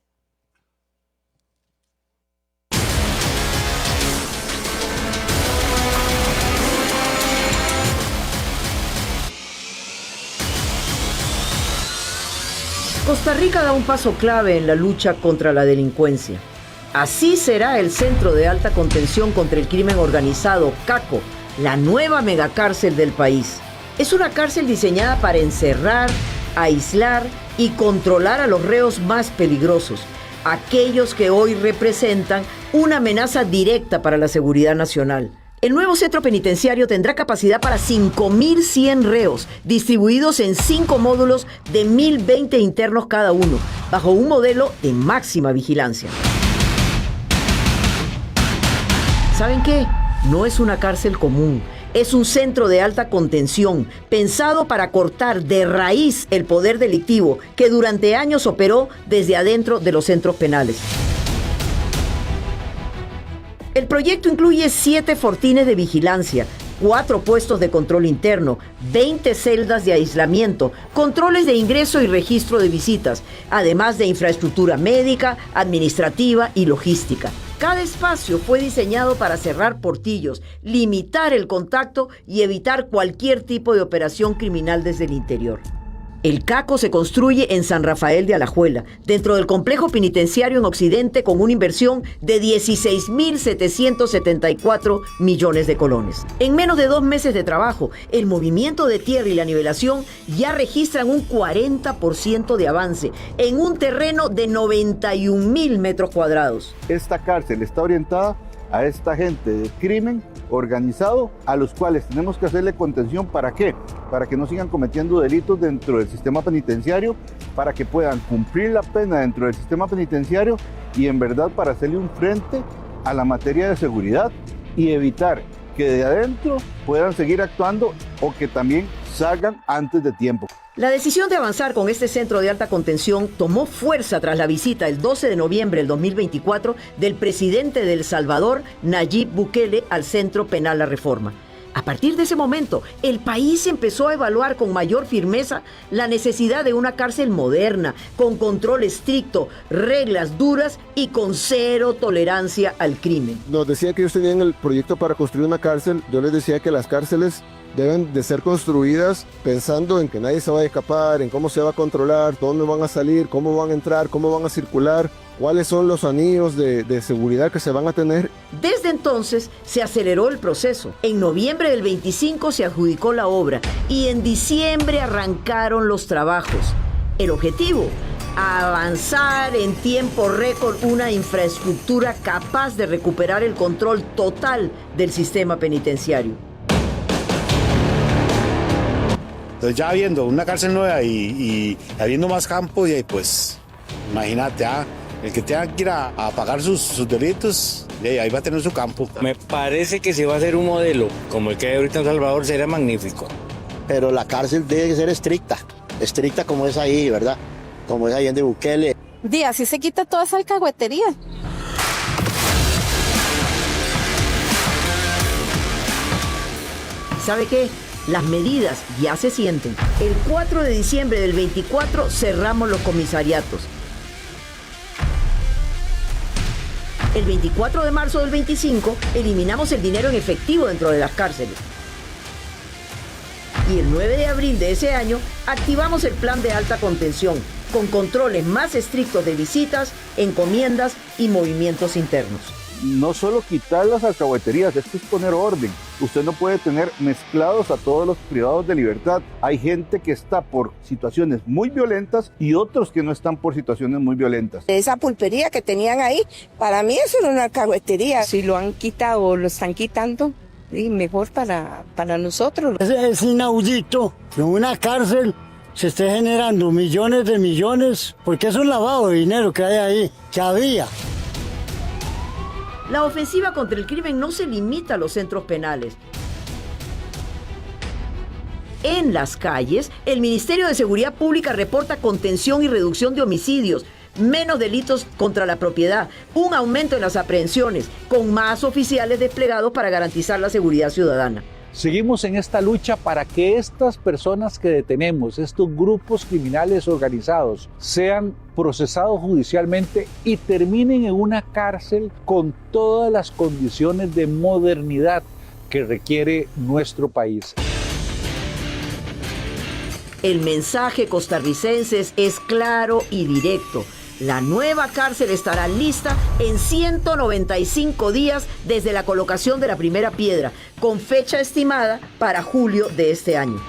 Costa Rica da un paso clave en la lucha contra la delincuencia. Así será el Centro de Alta Contención contra el Crimen Organizado, CACO, la nueva megacárcel del país. Es una cárcel diseñada para encerrar, aislar y controlar a los reos más peligrosos, aquellos que hoy representan una amenaza directa para la seguridad nacional. El nuevo centro penitenciario tendrá capacidad para 5.100 reos, distribuidos en 5 módulos de 1.020 internos cada uno, bajo un modelo de máxima vigilancia. ¿Saben qué? No es una cárcel común, es un centro de alta contención, pensado para cortar de raíz el poder delictivo que durante años operó desde adentro de los centros penales. El proyecto incluye 7 fortines de vigilancia, 4 puestos de control interno, 20 celdas de aislamiento, controles de ingreso y registro de visitas, además de infraestructura médica, administrativa y logística. Cada espacio fue diseñado para cerrar portillos, limitar el contacto y evitar cualquier tipo de operación criminal desde el interior. El CACO se construye en San Rafael de Alajuela, dentro del complejo penitenciario en Occidente, con una inversión de 16.774 millones de colones. En menos de 2 meses de trabajo, el movimiento de tierra y la nivelación ya registran un 40% de avance en un terreno de 91.000 metros cuadrados. Esta cárcel está orientada a esta gente de crimen organizado, a los cuales tenemos que hacerle contención. ¿Para qué? Para que no sigan cometiendo delitos dentro del sistema penitenciario, para que puedan cumplir la pena dentro del sistema penitenciario y en verdad para hacerle un frente a la materia de seguridad y evitar que de adentro puedan seguir actuando o que también salgan antes de tiempo. La decisión de avanzar con este centro de alta contención tomó fuerza tras la visita el 12 de noviembre del 2024 del presidente de El Salvador, Nayib Bukele, al Centro Penal La Reforma. A partir de ese momento, el país empezó a evaluar con mayor firmeza la necesidad de una cárcel moderna, con control estricto, reglas duras y con 0 tolerancia al crimen. Nos decía que ellos tenían el proyecto para construir una cárcel. Yo les decía que las cárceles deben de ser construidas pensando en que nadie se va a escapar, en cómo se va a controlar, dónde van a salir, cómo van a entrar, cómo van a circular, cuáles son los anillos de seguridad que se van a tener. Desde entonces se aceleró el proceso. En noviembre del 25 se adjudicó la obra y en diciembre arrancaron los trabajos. El objetivo: avanzar en tiempo récord una infraestructura capaz de recuperar el control total del sistema penitenciario. Entonces ya habiendo una cárcel nueva y habiendo más campos, y pues imagínate, el que tenga que ir a pagar sus delitos, ahí va a tener su campo. Me parece que si va a ser un modelo como el que hay ahorita en Salvador, sería magnífico. Pero la cárcel debe ser estricta como es ahí, ¿verdad? Como es ahí en de Bukele. Así se quita toda esa alcahuetería. ¿Sabe qué? Las medidas ya se sienten. El 4 de diciembre del 24 cerramos los comisariatos. El 24 de marzo del 25 eliminamos el dinero en efectivo dentro de las cárceles. Y el 9 de abril de ese año activamos el plan de alta contención, con controles más estrictos de visitas, encomiendas y movimientos internos. No solo quitar las alcahueterías, esto es poner orden. Usted no puede tener mezclados a todos los privados de libertad. Hay gente que está por situaciones muy violentas y otros que no están por situaciones muy violentas. Esa pulpería que tenían ahí, para mí eso era una alcahuetería. Si lo han quitado o lo están quitando, y mejor para nosotros. Es inaudito que en una cárcel se esté generando millones de millones, porque es un lavado de dinero que hay ahí, que había. La ofensiva contra el crimen no se limita a los centros penales. En las calles, el Ministerio de Seguridad Pública reporta contención y reducción de homicidios, menos delitos contra la propiedad, un aumento en las aprehensiones, con más oficiales desplegados para garantizar la seguridad ciudadana. Seguimos en esta lucha para que estas personas que detenemos, estos grupos criminales organizados, sean procesados judicialmente y terminen en una cárcel con todas las condiciones de modernidad que requiere nuestro país. El mensaje costarricense es claro y directo. La nueva cárcel estará lista en 195 días desde la colocación de la primera piedra, con fecha estimada para julio de este año.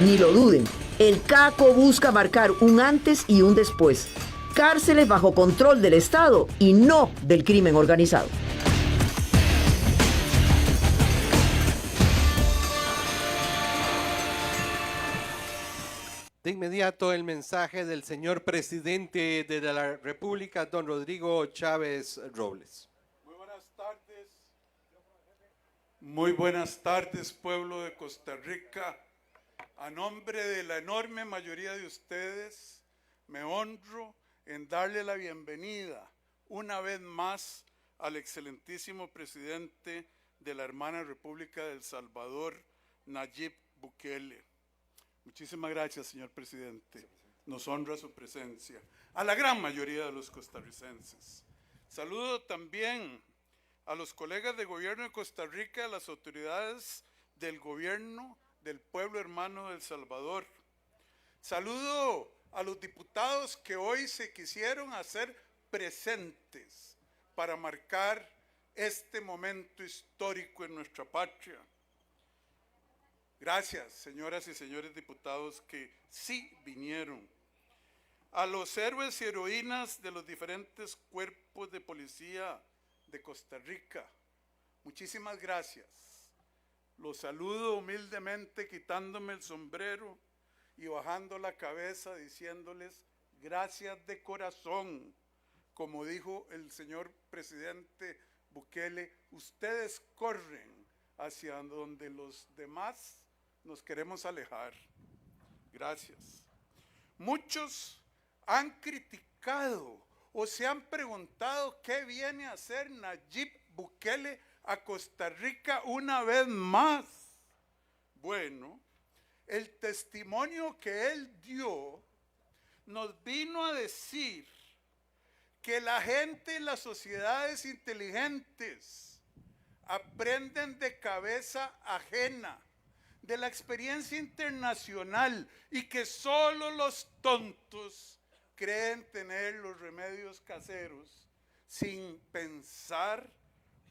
Ni lo duden, el CACO busca marcar un antes y un después. Cárceles bajo control del Estado y no del crimen organizado. De inmediato el mensaje del señor presidente de la República, don Rodrigo Chávez Robles. Muy buenas tardes, pueblo de Costa Rica. A nombre de la enorme mayoría de ustedes, me honro en darle la bienvenida una vez más al excelentísimo presidente de la hermana República de El Salvador, Nayib Bukele. Muchísimas gracias, señor presidente. Nos honra su presencia. A la gran mayoría de los costarricenses. Saludo también a los colegas de gobierno de Costa Rica, a las autoridades del gobierno del pueblo hermano de El Salvador. Saludo a los diputados que hoy se quisieron hacer presentes para marcar este momento histórico en nuestra patria. Gracias, señoras y señores diputados que sí vinieron. A los héroes y heroínas de los diferentes cuerpos de policía de Costa Rica, muchísimas gracias. Los saludo humildemente quitándome el sombrero y bajando la cabeza diciéndoles gracias de corazón. Como dijo el señor presidente Bukele, ustedes corren hacia donde los demás nos queremos alejar. Gracias. Muchos han criticado o se han preguntado qué viene a hacer Nayib Bukele a Costa Rica una vez más. Bueno, el testimonio que él dio nos vino a decir que la gente y las sociedades inteligentes aprenden de cabeza ajena, de la experiencia internacional, y que solo los tontos creen tener los remedios caseros sin pensar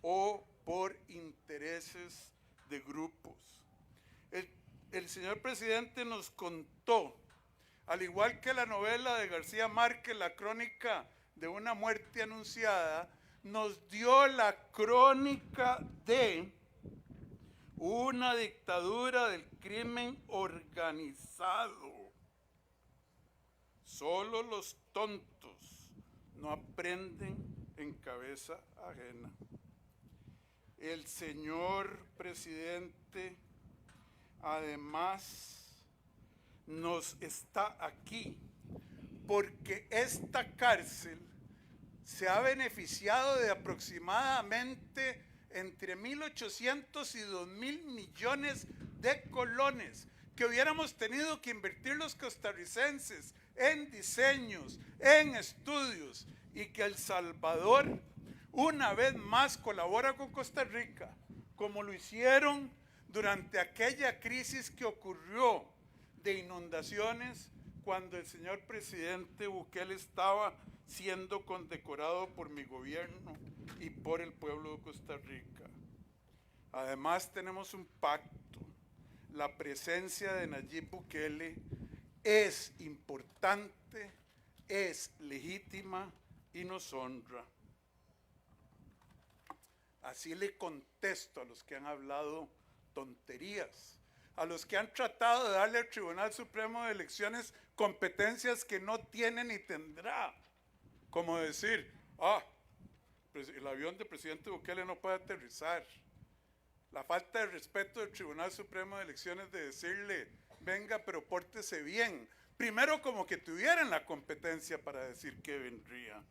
o por intereses de grupos. El señor presidente nos contó, al igual que la novela de García Márquez, La crónica de una muerte anunciada, nos dio la crónica de una dictadura del crimen organizado. Solo los tontos no aprenden en cabeza ajena. El señor presidente además nos está aquí porque esta cárcel se ha beneficiado de aproximadamente entre 1.800 y 2.000 millones de colones que hubiéramos tenido que invertir los costarricenses en diseños, en estudios, y que El Salvador una vez más colabora con Costa Rica, como lo hicieron durante aquella crisis que ocurrió de inundaciones cuando el señor presidente Bukele estaba siendo condecorado por mi gobierno y por el pueblo de Costa Rica. Además tenemos un pacto. La presencia de Nayib Bukele es importante, es legítima y nos honra. Así le contesto a los que han hablado tonterías, a los que han tratado de darle al Tribunal Supremo de Elecciones competencias que no tiene ni tendrá. Como decir, el avión del presidente Bukele no puede aterrizar. La falta de respeto del Tribunal Supremo de Elecciones de decirle, venga, pero pórtese bien. Primero como que tuvieran la competencia para decir que vendría.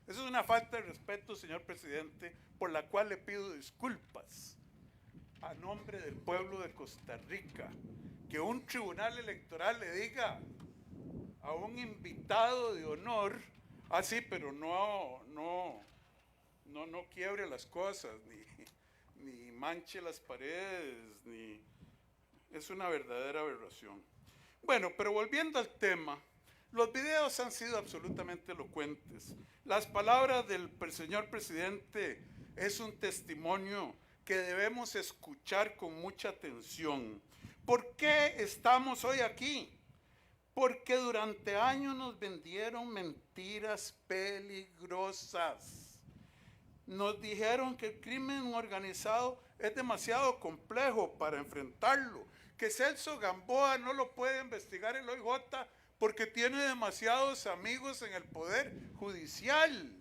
Eso es una falta de respeto, señor presidente, por la cual le pido disculpas a nombre del pueblo de Costa Rica. Que un tribunal electoral le diga a un invitado de honor, sí, pero no quiebre las cosas, ni manche las paredes, es una verdadera aberración. Bueno, pero volviendo al tema, los videos han sido absolutamente elocuentes. Las palabras del señor presidente es un testimonio que debemos escuchar con mucha atención. ¿Por qué estamos hoy aquí? Porque durante años nos vendieron mentiras peligrosas. Nos dijeron que el crimen organizado es demasiado complejo para enfrentarlo, que Celso Gamboa no lo puede investigar el OIJ porque tiene demasiados amigos en el Poder Judicial.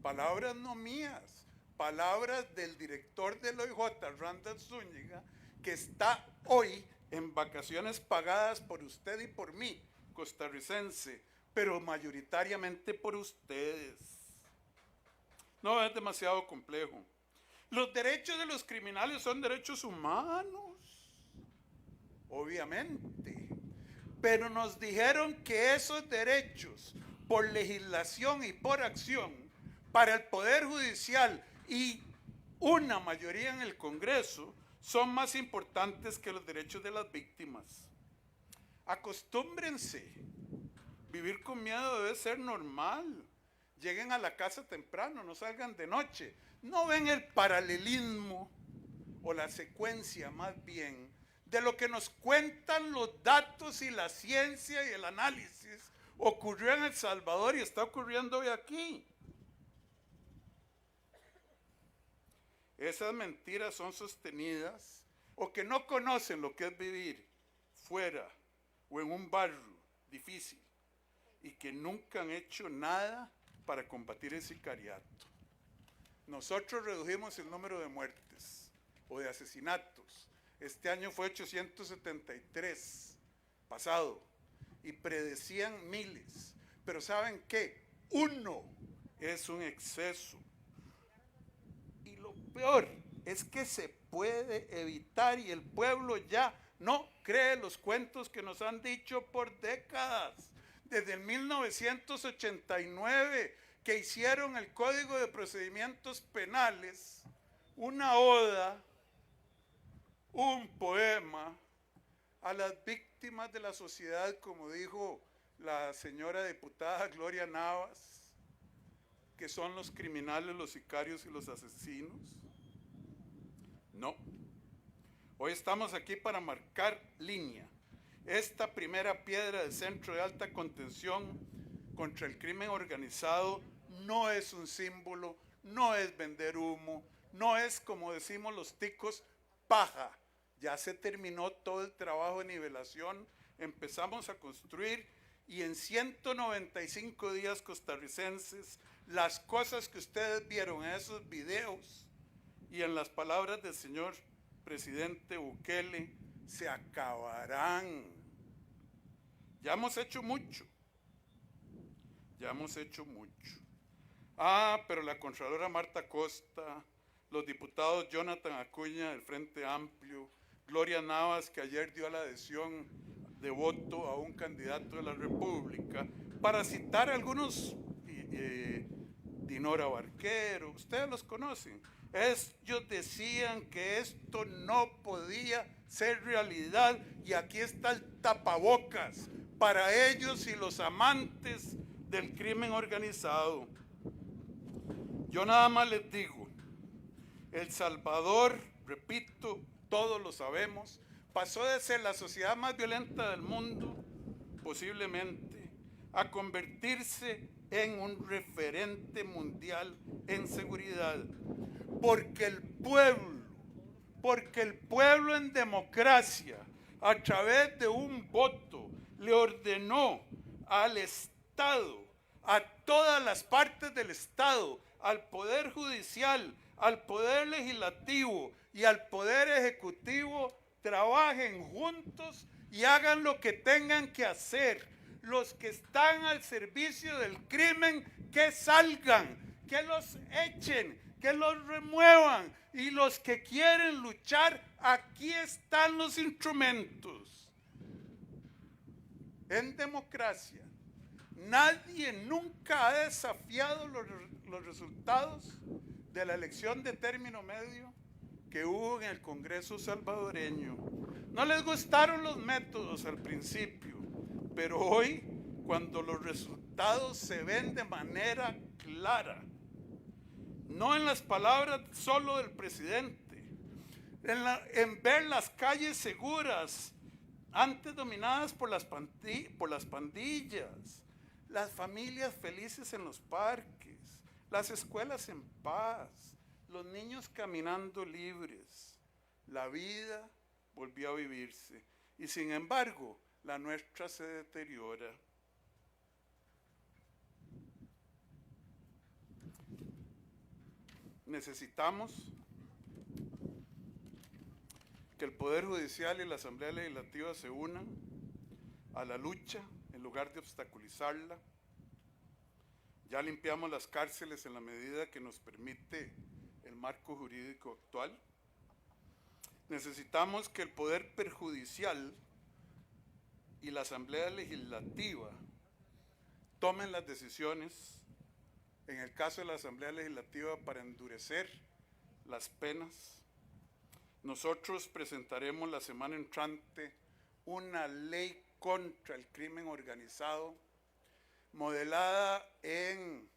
Palabras no mías, palabras del director del OIJ, Randall Zúñiga, que está hoy en vacaciones pagadas por usted y por mí, costarricense, pero mayoritariamente por ustedes. No, es demasiado complejo. Los derechos de los criminales son derechos humanos, obviamente, pero nos dijeron que esos derechos, por legislación y por acción, para el Poder Judicial y una mayoría en el Congreso, son más importantes que los derechos de las víctimas. Acostúmbrense. Vivir con miedo debe ser normal. Lleguen a la casa temprano, no salgan de noche. No ven el paralelismo o la secuencia más bien de lo que nos cuentan los datos y la ciencia y el análisis. Ocurrió en El Salvador y está ocurriendo hoy aquí. Esas mentiras son sostenidas o que no conocen lo que es vivir fuera o en un barrio difícil y que nunca han hecho nada para combatir el sicariato. Nosotros redujimos el número de muertes o de asesinatos. Este año fue 873, pasado, y predecían miles. Pero ¿saben qué? Uno es un exceso. Y lo peor es que se puede evitar y el pueblo ya no cree los cuentos que nos han dicho por décadas. Desde el 1989 que hicieron el Código de Procedimientos Penales, una oda, un poema a las víctimas de la sociedad, como dijo la señora diputada Gloria Navas, que son los criminales, los sicarios y los asesinos. No. Hoy estamos aquí para marcar línea. Esta primera piedra del Centro de Alta Contención contra el crimen organizado no es un símbolo, no es vender humo, no es, como decimos los ticos, paja. Ya se terminó todo el trabajo de nivelación, empezamos a construir y en 195 días costarricenses, las cosas que ustedes vieron en esos videos y en las palabras del señor presidente Bukele se acabarán. Ya hemos hecho mucho. Pero la Contralora Marta Costa, los diputados Jonathan Acuña del Frente Amplio, Gloria Navas, que ayer dio la adhesión de voto a un candidato de la República, para citar algunos, Dinora Barquero, ustedes los conocen. Ellos decían que esto no podía ser realidad y aquí está el tapabocas para ellos y los amantes del crimen organizado. Yo nada más les digo, El Salvador, repito, todos lo sabemos, pasó de ser la sociedad más violenta del mundo, posiblemente, a convertirse en un referente mundial en seguridad. Porque el pueblo en democracia, a través de un voto, le ordenó al Estado, a todas las partes del Estado, al Poder Judicial, al Poder Legislativo y al Poder Ejecutivo, trabajen juntos y hagan lo que tengan que hacer. Los que están al servicio del crimen, que salgan, que los echen, que los remuevan. Y los que quieren luchar, aquí están los instrumentos. En democracia, nadie nunca ha desafiado los resultados de la elección de término medio que hubo en el Congreso salvadoreño. No les gustaron los métodos al principio, pero hoy, cuando los resultados se ven de manera clara, no en las palabras solo del presidente, en ver las calles seguras, antes dominadas por las pandillas, las familias felices en los parques, las escuelas en paz, los niños caminando libres, la vida volvió a vivirse. Y sin embargo, la nuestra se deteriora. Necesitamos que el Poder Judicial y la Asamblea Legislativa se unan a la lucha en lugar de obstaculizarla. Ya limpiamos las cárceles en la medida que nos permite el marco jurídico actual. Necesitamos que el Poder Perjudicial y la Asamblea Legislativa tomen las decisiones, en el caso de la Asamblea Legislativa, para endurecer las penas. Nosotros presentaremos la semana entrante una ley contra el crimen organizado, modelada en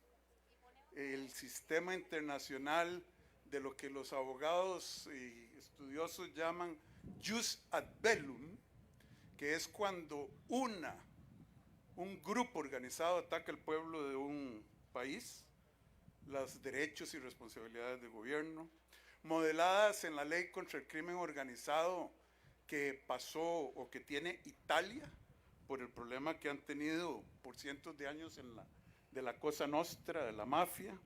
el sistema internacional de lo que los abogados y estudiosos llaman jus ad bellum, que es cuando un grupo organizado ataca al pueblo de un país, los derechos y responsabilidades del gobierno, modeladas en la ley contra el crimen organizado que pasó o que tiene Italia por el problema que han tenido por cientos de años de la Cosa Nostra, de la mafia,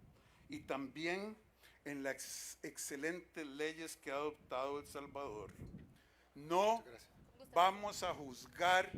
y también en las excelentes leyes que ha adoptado El Salvador. No vamos a juzgar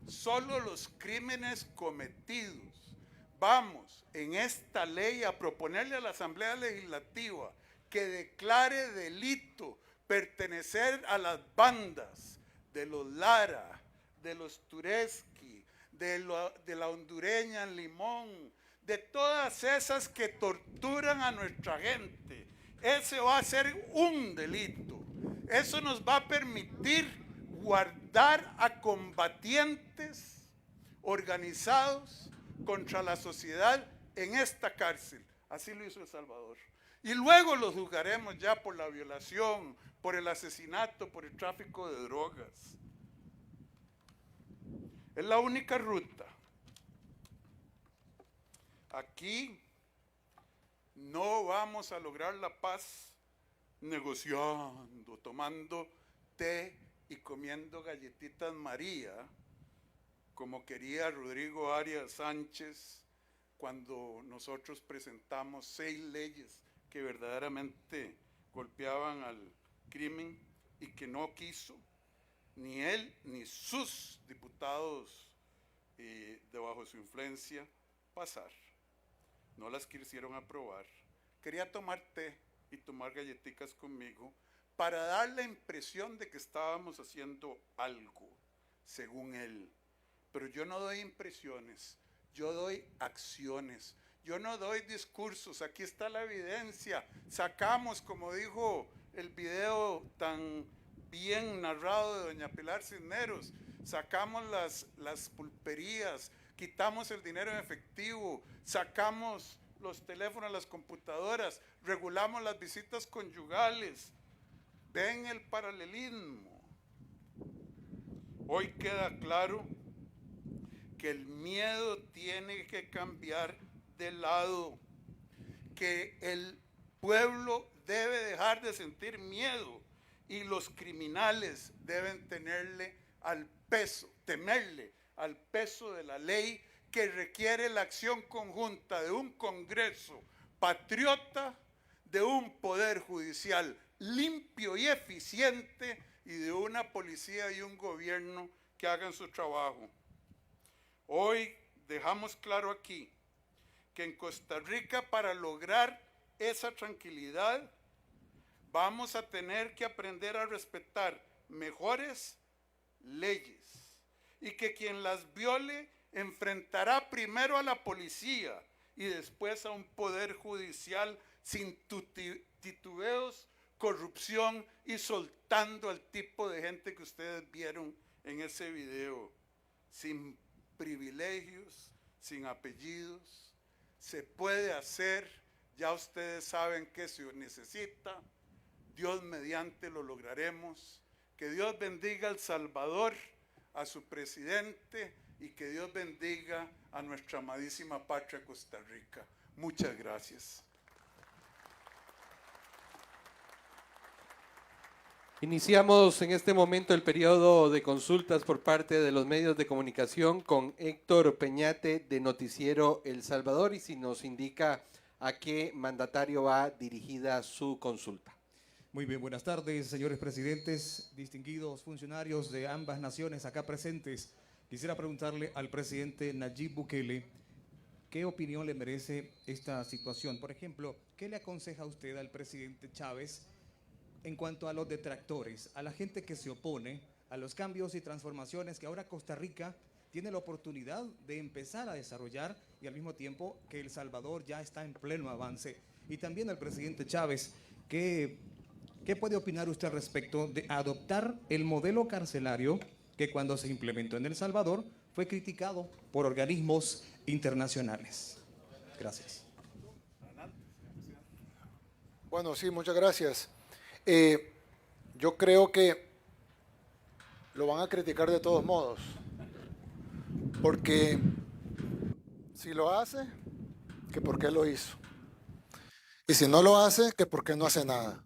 solo los crímenes cometidos. Vamos en esta ley a proponerle a la Asamblea Legislativa que declare delito pertenecer a las bandas de los Lara, de los Turesky, de la hondureña en Limón, de todas esas que torturan a nuestra gente. Ese va a ser un delito. Eso nos va a permitir guardar a combatientes organizados contra la sociedad en esta cárcel. Así lo hizo El Salvador. Y luego los juzgaremos ya por la violación, por el asesinato, por el tráfico de drogas. Es la única ruta. Aquí no vamos a lograr la paz negociando, tomando té y comiendo galletitas María, como quería Rodrigo Arias Sánchez cuando nosotros presentamos 6 leyes que verdaderamente golpeaban al crimen y que no quiso ni él ni sus diputados de bajo su influencia pasar. no las quisieron aprobar. Quería tomar té y tomar galletitas conmigo para dar la impresión de que estábamos haciendo algo, según él. Pero yo no doy impresiones, yo doy acciones, yo no doy discursos. Aquí está la evidencia. Sacamos, como dijo el video tan bien narrado de doña Pilar Cisneros, sacamos las pulperías, quitamos el dinero en efectivo, sacamos los teléfonos, las computadoras, regulamos las visitas conyugales. Ven el paralelismo. Hoy queda claro que el miedo tiene que cambiar de lado, que el pueblo debe dejar de sentir miedo y los criminales deben temerle al peso de la ley, que requiere la acción conjunta de un Congreso patriota, de un Poder Judicial limpio y eficiente y de una policía y un gobierno que hagan su trabajo. Hoy dejamos claro aquí que en Costa Rica, para lograr esa tranquilidad, vamos a tener que aprender a respetar mejores leyes y que quien las viole enfrentará primero a la policía y después a un poder judicial sin titubeos, corrupción y soltando al tipo de gente que ustedes vieron en ese video, sin privilegios, sin apellidos. Se puede hacer, ya ustedes saben que se necesita, Dios mediante lo lograremos. Que Dios bendiga a El Salvador, a su presidente, y que Dios bendiga a nuestra amadísima patria Costa Rica. Muchas gracias. Iniciamos en este momento el periodo de consultas por parte de los medios de comunicación con Héctor Peñate de Noticiero El Salvador, y si nos indica a qué mandatario va dirigida su consulta. Muy bien, buenas tardes, señores presidentes, distinguidos funcionarios de ambas naciones acá presentes. Quisiera preguntarle al presidente Nayib Bukele qué opinión le merece esta situación. Por ejemplo, ¿qué le aconseja usted al presidente Chávez en cuanto a los detractores, a la gente que se opone a los cambios y transformaciones que ahora Costa Rica tiene la oportunidad de empezar a desarrollar, y al mismo tiempo que El Salvador ya está en pleno avance? Y también al presidente Chávez, ¿qué puede opinar usted al respecto de adoptar el modelo carcelario que cuando se implementó en El Salvador fue criticado por organismos internacionales? Gracias. Bueno, sí, muchas gracias. Yo creo que lo van a criticar de todos modos, porque si lo hace, que por qué lo hizo, y si no lo hace, que por qué no hace nada.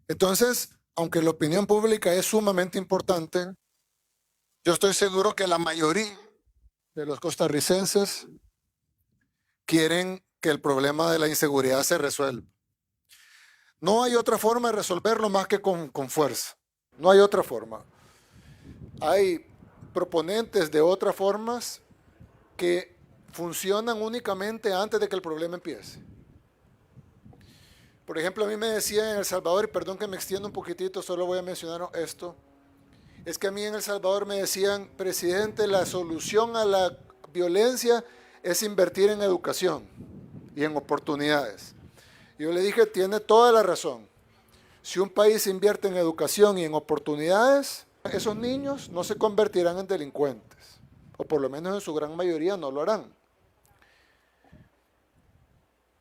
Entonces, aunque la opinión pública es sumamente importante, yo estoy seguro que la mayoría de los costarricenses quieren que el problema de la inseguridad se resuelva. No hay otra forma de resolverlo más que con fuerza. No hay otra forma. Hay proponentes de otras formas que funcionan únicamente antes de que el problema empiece. Por ejemplo, a mí me decían en El Salvador, y perdón que me extienda un poquitito, solo voy a mencionar esto, es que a mí en El Salvador me decían: presidente, la solución a la violencia es invertir en educación y en oportunidades. Yo le dije, tiene toda la razón. Si un país invierte en educación y en oportunidades, esos niños no se convertirán en delincuentes, o por lo menos en su gran mayoría no lo harán.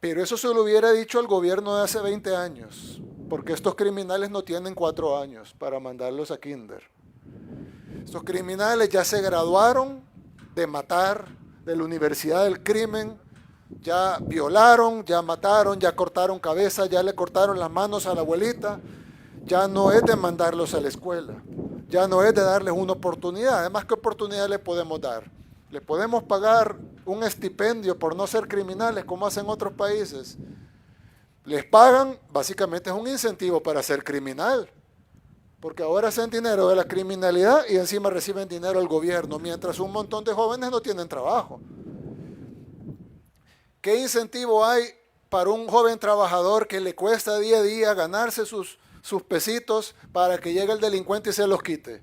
Pero eso se lo hubiera dicho al gobierno de hace 20 años, porque estos criminales no tienen 4 años para mandarlos a kinder. Estos criminales ya se graduaron de matar, de la Universidad del Crimen, ya violaron, ya mataron, ya cortaron cabeza, ya le cortaron las manos a la abuelita. Ya no es de mandarlos a la escuela, ya no es de darles una oportunidad. Además, ¿qué oportunidad le podemos dar? ¿Le podemos pagar un estipendio por no ser criminales como hacen otros países? Les pagan, básicamente es un incentivo para ser criminal, porque ahora hacen dinero de la criminalidad y encima reciben dinero del gobierno, mientras un montón de jóvenes no tienen trabajo. ¿Qué incentivo hay para un joven trabajador que le cuesta día a día ganarse sus pesitos para que llegue el delincuente y se los quite?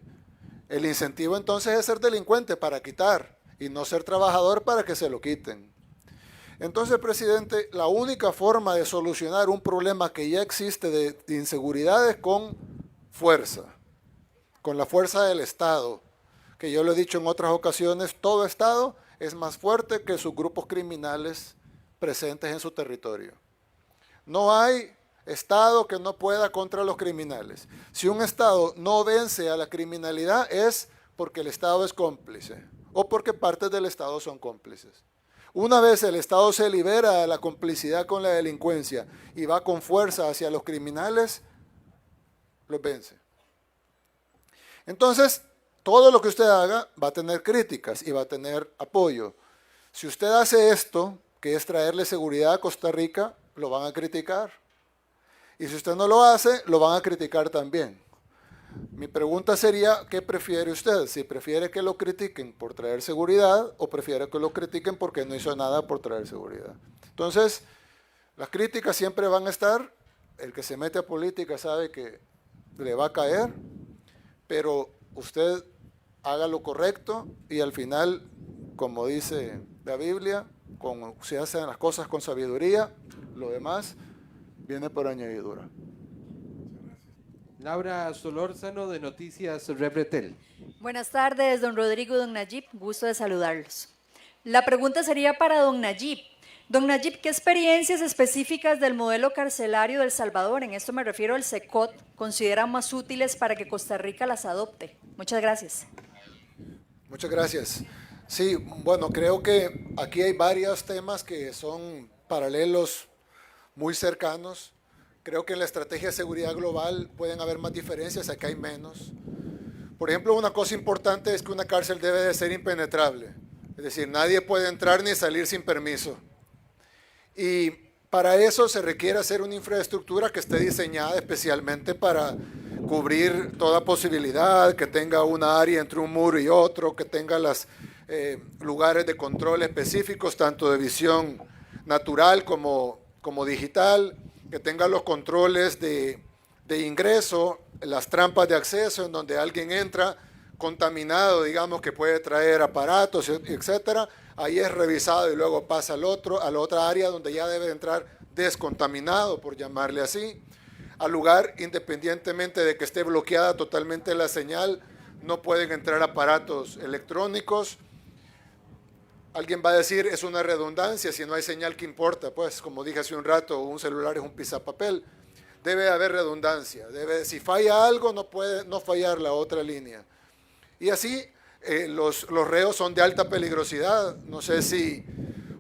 El incentivo entonces es ser delincuente para quitar y no ser trabajador para que se lo quiten. Entonces, presidente, la única forma de solucionar un problema que ya existe de inseguridad es con fuerza, con la fuerza del Estado, que yo lo he dicho en otras ocasiones, todo Estado es más fuerte que sus grupos criminales presentes en su territorio. No hay Estado que no pueda contra los criminales. Si un Estado no vence a la criminalidad es porque el Estado es cómplice o porque partes del Estado son cómplices. Una vez el Estado se libera de la complicidad con la delincuencia y va con fuerza hacia los criminales, los vence. Entonces, todo lo que usted haga va a tener críticas y va a tener apoyo. Si usted hace esto, que es traerle seguridad a Costa Rica, lo van a criticar. Y si usted no lo hace, lo van a criticar también. Mi pregunta sería, ¿qué prefiere usted? Si prefiere que lo critiquen por traer seguridad o prefiere que lo critiquen porque no hizo nada por traer seguridad. Entonces, las críticas siempre van a estar. El que se mete a política sabe que le va a caer, pero usted haga lo correcto y al final, como dice la Biblia, se hacen las cosas con sabiduría, lo demás viene por añadidura. Laura Solórzano, de Noticias Rebretel. Buenas tardes, don Rodrigo y don Nayib, gusto de saludarlos. La pregunta sería para don Nayib. Don Nayib, ¿qué experiencias específicas del modelo carcelario de El Salvador, en esto me refiero al SECOT, consideran más útiles para que Costa Rica las adopte? Muchas gracias. Muchas gracias. Sí, bueno, creo que aquí hay varios temas que son paralelos muy cercanos. Creo que en la estrategia de seguridad global pueden haber más diferencias, acá hay menos. Por ejemplo, una cosa importante es que una cárcel debe de ser impenetrable. Es decir, nadie puede entrar ni salir sin permiso. Y para eso se requiere hacer una infraestructura que esté diseñada especialmente para cubrir toda posibilidad, que tenga una área entre un muro y otro, que tenga los lugares de control específicos, tanto de visión natural como digital, que tenga los controles de ingreso, las trampas de acceso en donde alguien entra contaminado, digamos, que puede traer aparatos, etcétera. Ahí es revisado y luego pasa a la otra área donde ya debe entrar descontaminado, por llamarle así. Al lugar, independientemente de que esté bloqueada totalmente la señal, no pueden entrar aparatos electrónicos. Alguien va a decir, es una redundancia, si no hay señal, ¿qué importa? Pues, como dije hace un rato, un celular es un pisapapel. Debe haber redundancia. Si falla algo, no puede no fallar la otra línea. Y así, los reos son de alta peligrosidad. No sé si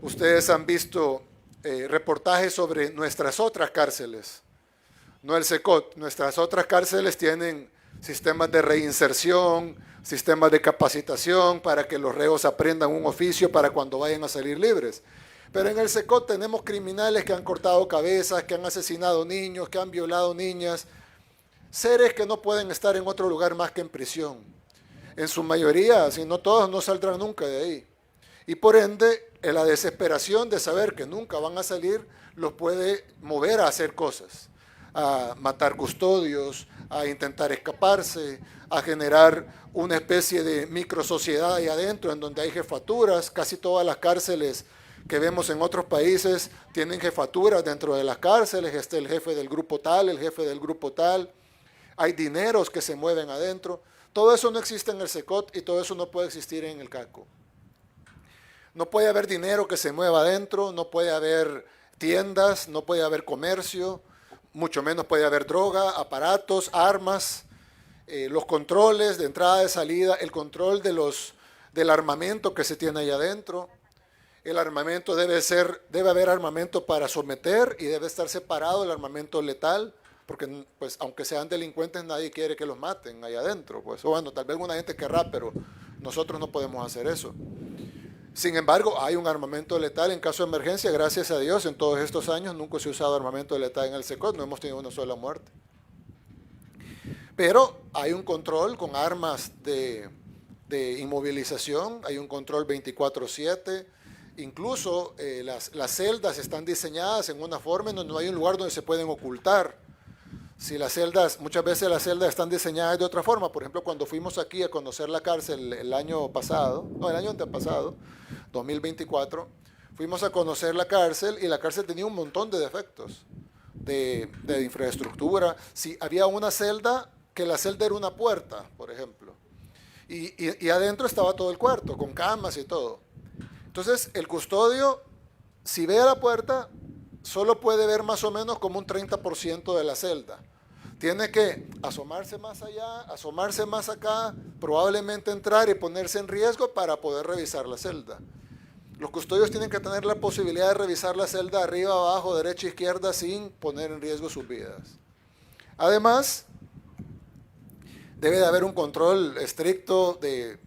ustedes han visto reportajes sobre nuestras otras cárceles. No el SECOT. Nuestras otras cárceles tienen sistemas de reinserción, sistemas de capacitación para que los reos aprendan un oficio para cuando vayan a salir libres. Pero en el SECOT tenemos criminales que han cortado cabezas, que han asesinado niños, que han violado niñas, seres que no pueden estar en otro lugar más que en prisión. En su mayoría, si no todos, no saldrán nunca de ahí. Y por ende, la desesperación de saber que nunca van a salir los puede mover a hacer cosas, a matar custodios, a intentar escaparse, a generar una especie de microsociedad ahí adentro en donde hay jefaturas. Casi todas las cárceles que vemos en otros países tienen jefaturas dentro de las cárceles, está el jefe del grupo tal, el jefe del grupo tal, hay dineros que se mueven adentro. Todo eso no existe en el SECOT y todo eso no puede existir en el CACO. No puede haber dinero que se mueva adentro, no puede haber tiendas, no puede haber comercio, mucho menos puede haber droga, aparatos, armas, los controles de entrada y salida, el control del armamento que se tiene ahí adentro. El armamento debe haber armamento para someter y debe estar separado el armamento letal, porque pues, aunque sean delincuentes nadie quiere que los maten ahí adentro. Pues, o bueno, tal vez alguna gente querrá, pero nosotros no podemos hacer eso. Sin embargo, hay un armamento letal en caso de emergencia, gracias a Dios, en todos estos años nunca se ha usado armamento letal en el SECOT, no hemos tenido una sola muerte. Pero hay un control con armas de inmovilización, hay un control 24/7, Incluso las celdas están diseñadas en una forma en donde no hay un lugar donde se pueden ocultar. Si las celdas, muchas veces las celdas están diseñadas de otra forma. Por ejemplo, cuando fuimos aquí a conocer la cárcel el año antepasado, 2024, fuimos a conocer la cárcel y la cárcel tenía un montón de defectos de infraestructura. Si había una celda, que la celda era una puerta, por ejemplo, y adentro estaba todo el cuarto, con camas y todo. Entonces, el custodio, si ve a la puerta, solo puede ver más o menos como un 30% de la celda. Tiene que asomarse más allá, asomarse más acá, probablemente entrar y ponerse en riesgo para poder revisar la celda. Los custodios tienen que tener la posibilidad de revisar la celda arriba, abajo, derecha, izquierda, sin poner en riesgo sus vidas. Además, debe de haber un control estricto de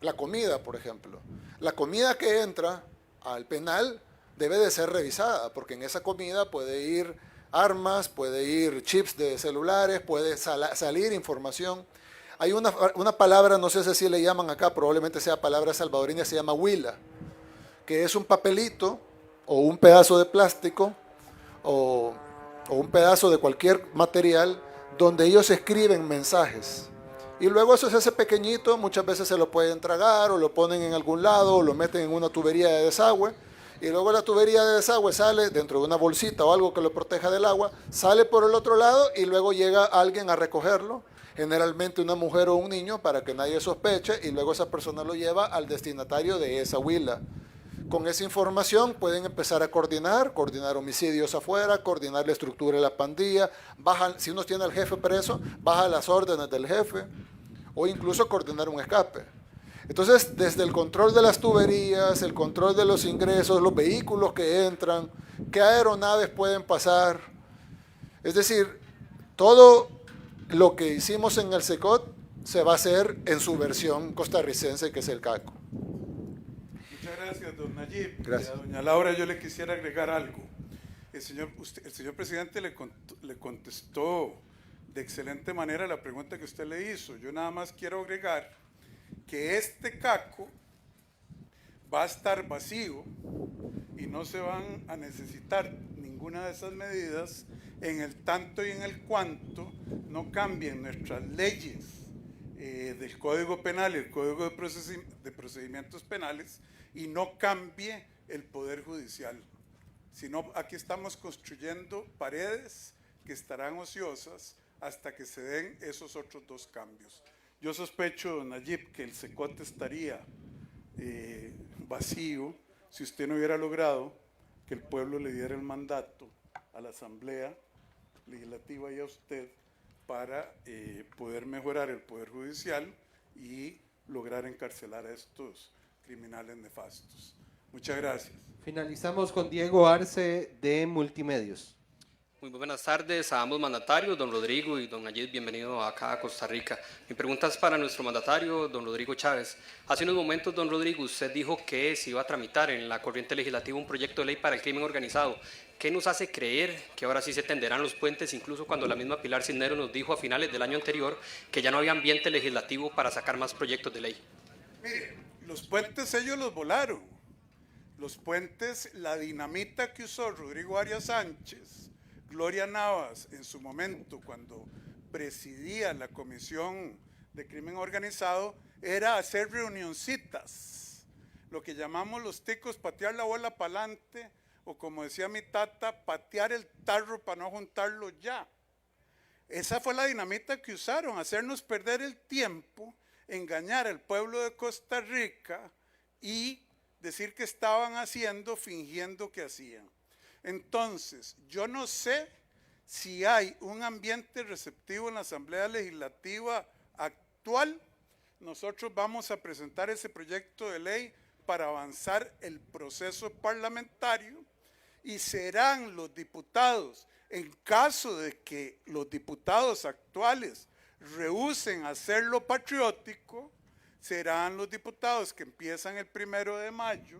la comida, por ejemplo. La comida que entra al penal debe de ser revisada, porque en esa comida puede ir armas, puede ir chips de celulares, puede salir información. Hay una palabra, no sé si así le llaman acá, probablemente sea palabra salvadoreña, se llama huila, que es un papelito o un pedazo de plástico o un pedazo de cualquier material donde ellos escriben mensajes. Y luego eso se hace pequeñito, muchas veces se lo pueden tragar o lo ponen en algún lado o lo meten en una tubería de desagüe. Y luego la tubería de desagüe sale dentro de una bolsita o algo que lo proteja del agua, sale por el otro lado y luego llega alguien a recogerlo, generalmente una mujer o un niño, para que nadie sospeche, y luego esa persona lo lleva al destinatario de esa huila. Con esa información pueden empezar a coordinar homicidios afuera, coordinar la estructura de la pandilla, si uno tiene al jefe preso, baja las órdenes del jefe, o incluso coordinar un escape. Entonces, desde el control de las tuberías, el control de los ingresos, los vehículos que entran, qué aeronaves pueden pasar, es decir, todo lo que hicimos en el SECOT se va a hacer en su versión costarricense, que es el CACO. Muchas gracias, don Nayib. Gracias. A doña Laura yo le quisiera agregar algo. El señor presidente le contestó de excelente manera la pregunta que usted le hizo. Yo nada más quiero agregar que este CACO va a estar vacío y no se van a necesitar ninguna de esas medidas en el tanto y en el cuanto no cambien nuestras leyes del Código Penal y el Código de Procedimientos Penales y no cambie el Poder Judicial. Sino aquí estamos construyendo paredes que estarán ociosas hasta que se den esos otros dos cambios. Yo sospecho, don Nayib, que el SECOT estaría vacío si usted no hubiera logrado que el pueblo le diera el mandato a la Asamblea Legislativa y a usted para poder mejorar el Poder Judicial y lograr encarcelar a estos criminales nefastos. Muchas gracias. Finalizamos con Diego Arce de Multimedios. Muy buenas tardes a ambos mandatarios, don Rodrigo y don Nayib, bienvenido acá a Costa Rica. Mi pregunta es para nuestro mandatario, don Rodrigo Chávez. Hace unos momentos, don Rodrigo, usted dijo que se iba a tramitar en la corriente legislativa un proyecto de ley para el crimen organizado. ¿Qué nos hace creer que ahora sí se tenderán los puentes, incluso cuando la misma Pilar Cisneros nos dijo a finales del año anterior que ya no había ambiente legislativo para sacar más proyectos de ley? Mire, los puentes ellos los volaron. Los puentes, la dinamita que usó Rodrigo Arias Sánchez, Gloria Navas en su momento cuando presidía la Comisión de Crimen Organizado, era hacer reunioncitas, lo que llamamos los ticos, patear la bola para adelante, o como decía mi tata, patear el tarro para no juntarlo ya. Esa fue la dinamita que usaron, hacernos perder el tiempo, engañar al pueblo de Costa Rica y decir que estaban haciendo, fingiendo que hacían. Entonces, yo no sé si hay un ambiente receptivo en la Asamblea Legislativa actual. Nosotros vamos a presentar ese proyecto de ley para avanzar el proceso parlamentario y serán los diputados, en caso de que los diputados actuales rehúsen hacerlo patriótico, serán los diputados que empiezan el 1 de mayo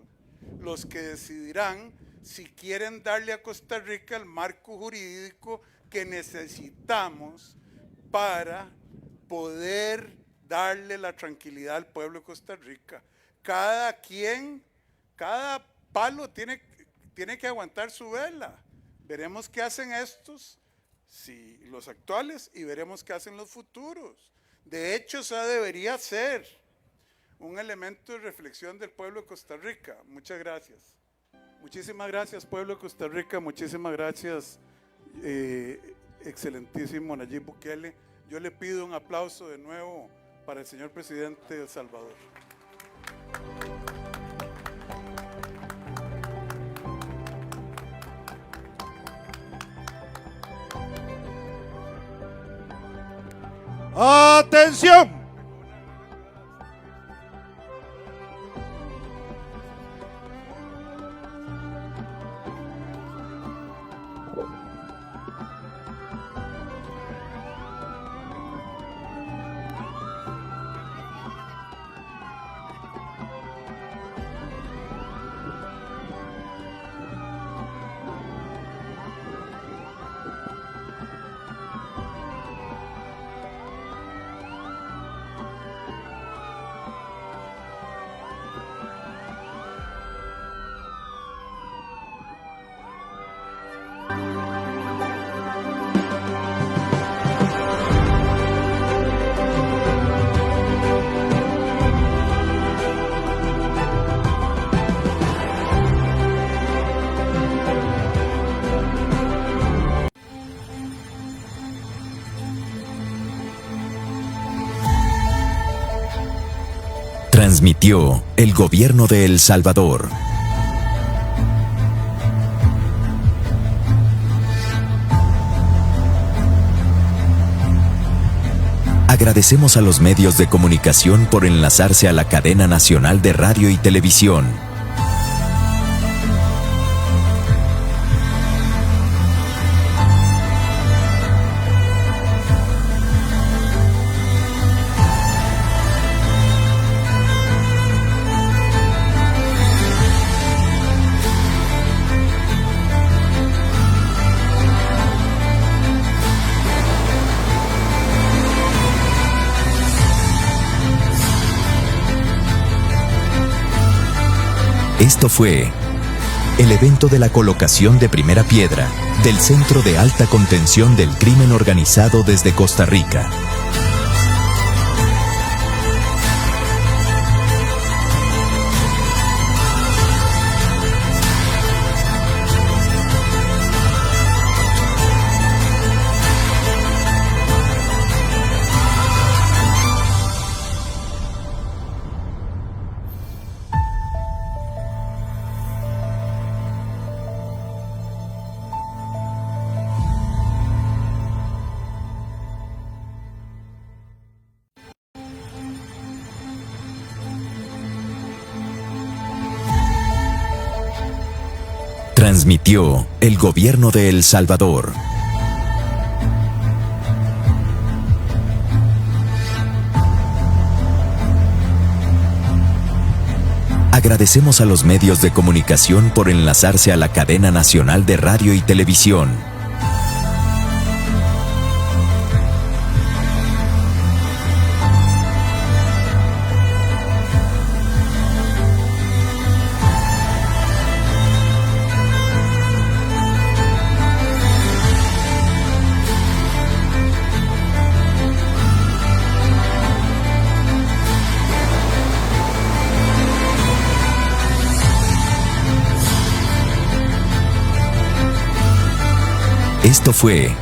los que decidirán si quieren darle a Costa Rica el marco jurídico que necesitamos para poder darle la tranquilidad al pueblo de Costa Rica. Cada quien cada palo tiene que aguantar su vela. Veremos qué hacen estos, si los actuales, y veremos qué hacen los futuros. De hecho, esa debería ser un elemento de reflexión del pueblo de Costa Rica. Muchas gracias. Muchísimas gracias, pueblo de Costa Rica. Muchísimas gracias, excelentísimo Nayib Bukele. Yo le pido un aplauso de nuevo para el señor presidente de El Salvador. ¡Atención! Transmitió el gobierno de El Salvador. Agradecemos a los medios de comunicación por enlazarse a la cadena nacional de radio y televisión. Esto fue el evento de la colocación de primera piedra del Centro de Alta Contención del Crimen Organizado desde Costa Rica. Transmitió el gobierno de El Salvador. Agradecemos a los medios de comunicación por enlazarse a la cadena nacional de radio y televisión. Esto fue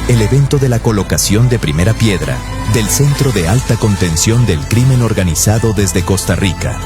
el evento de la colocación de primera piedra del Centro de Alta Contención del Crimen Organizado desde Costa Rica.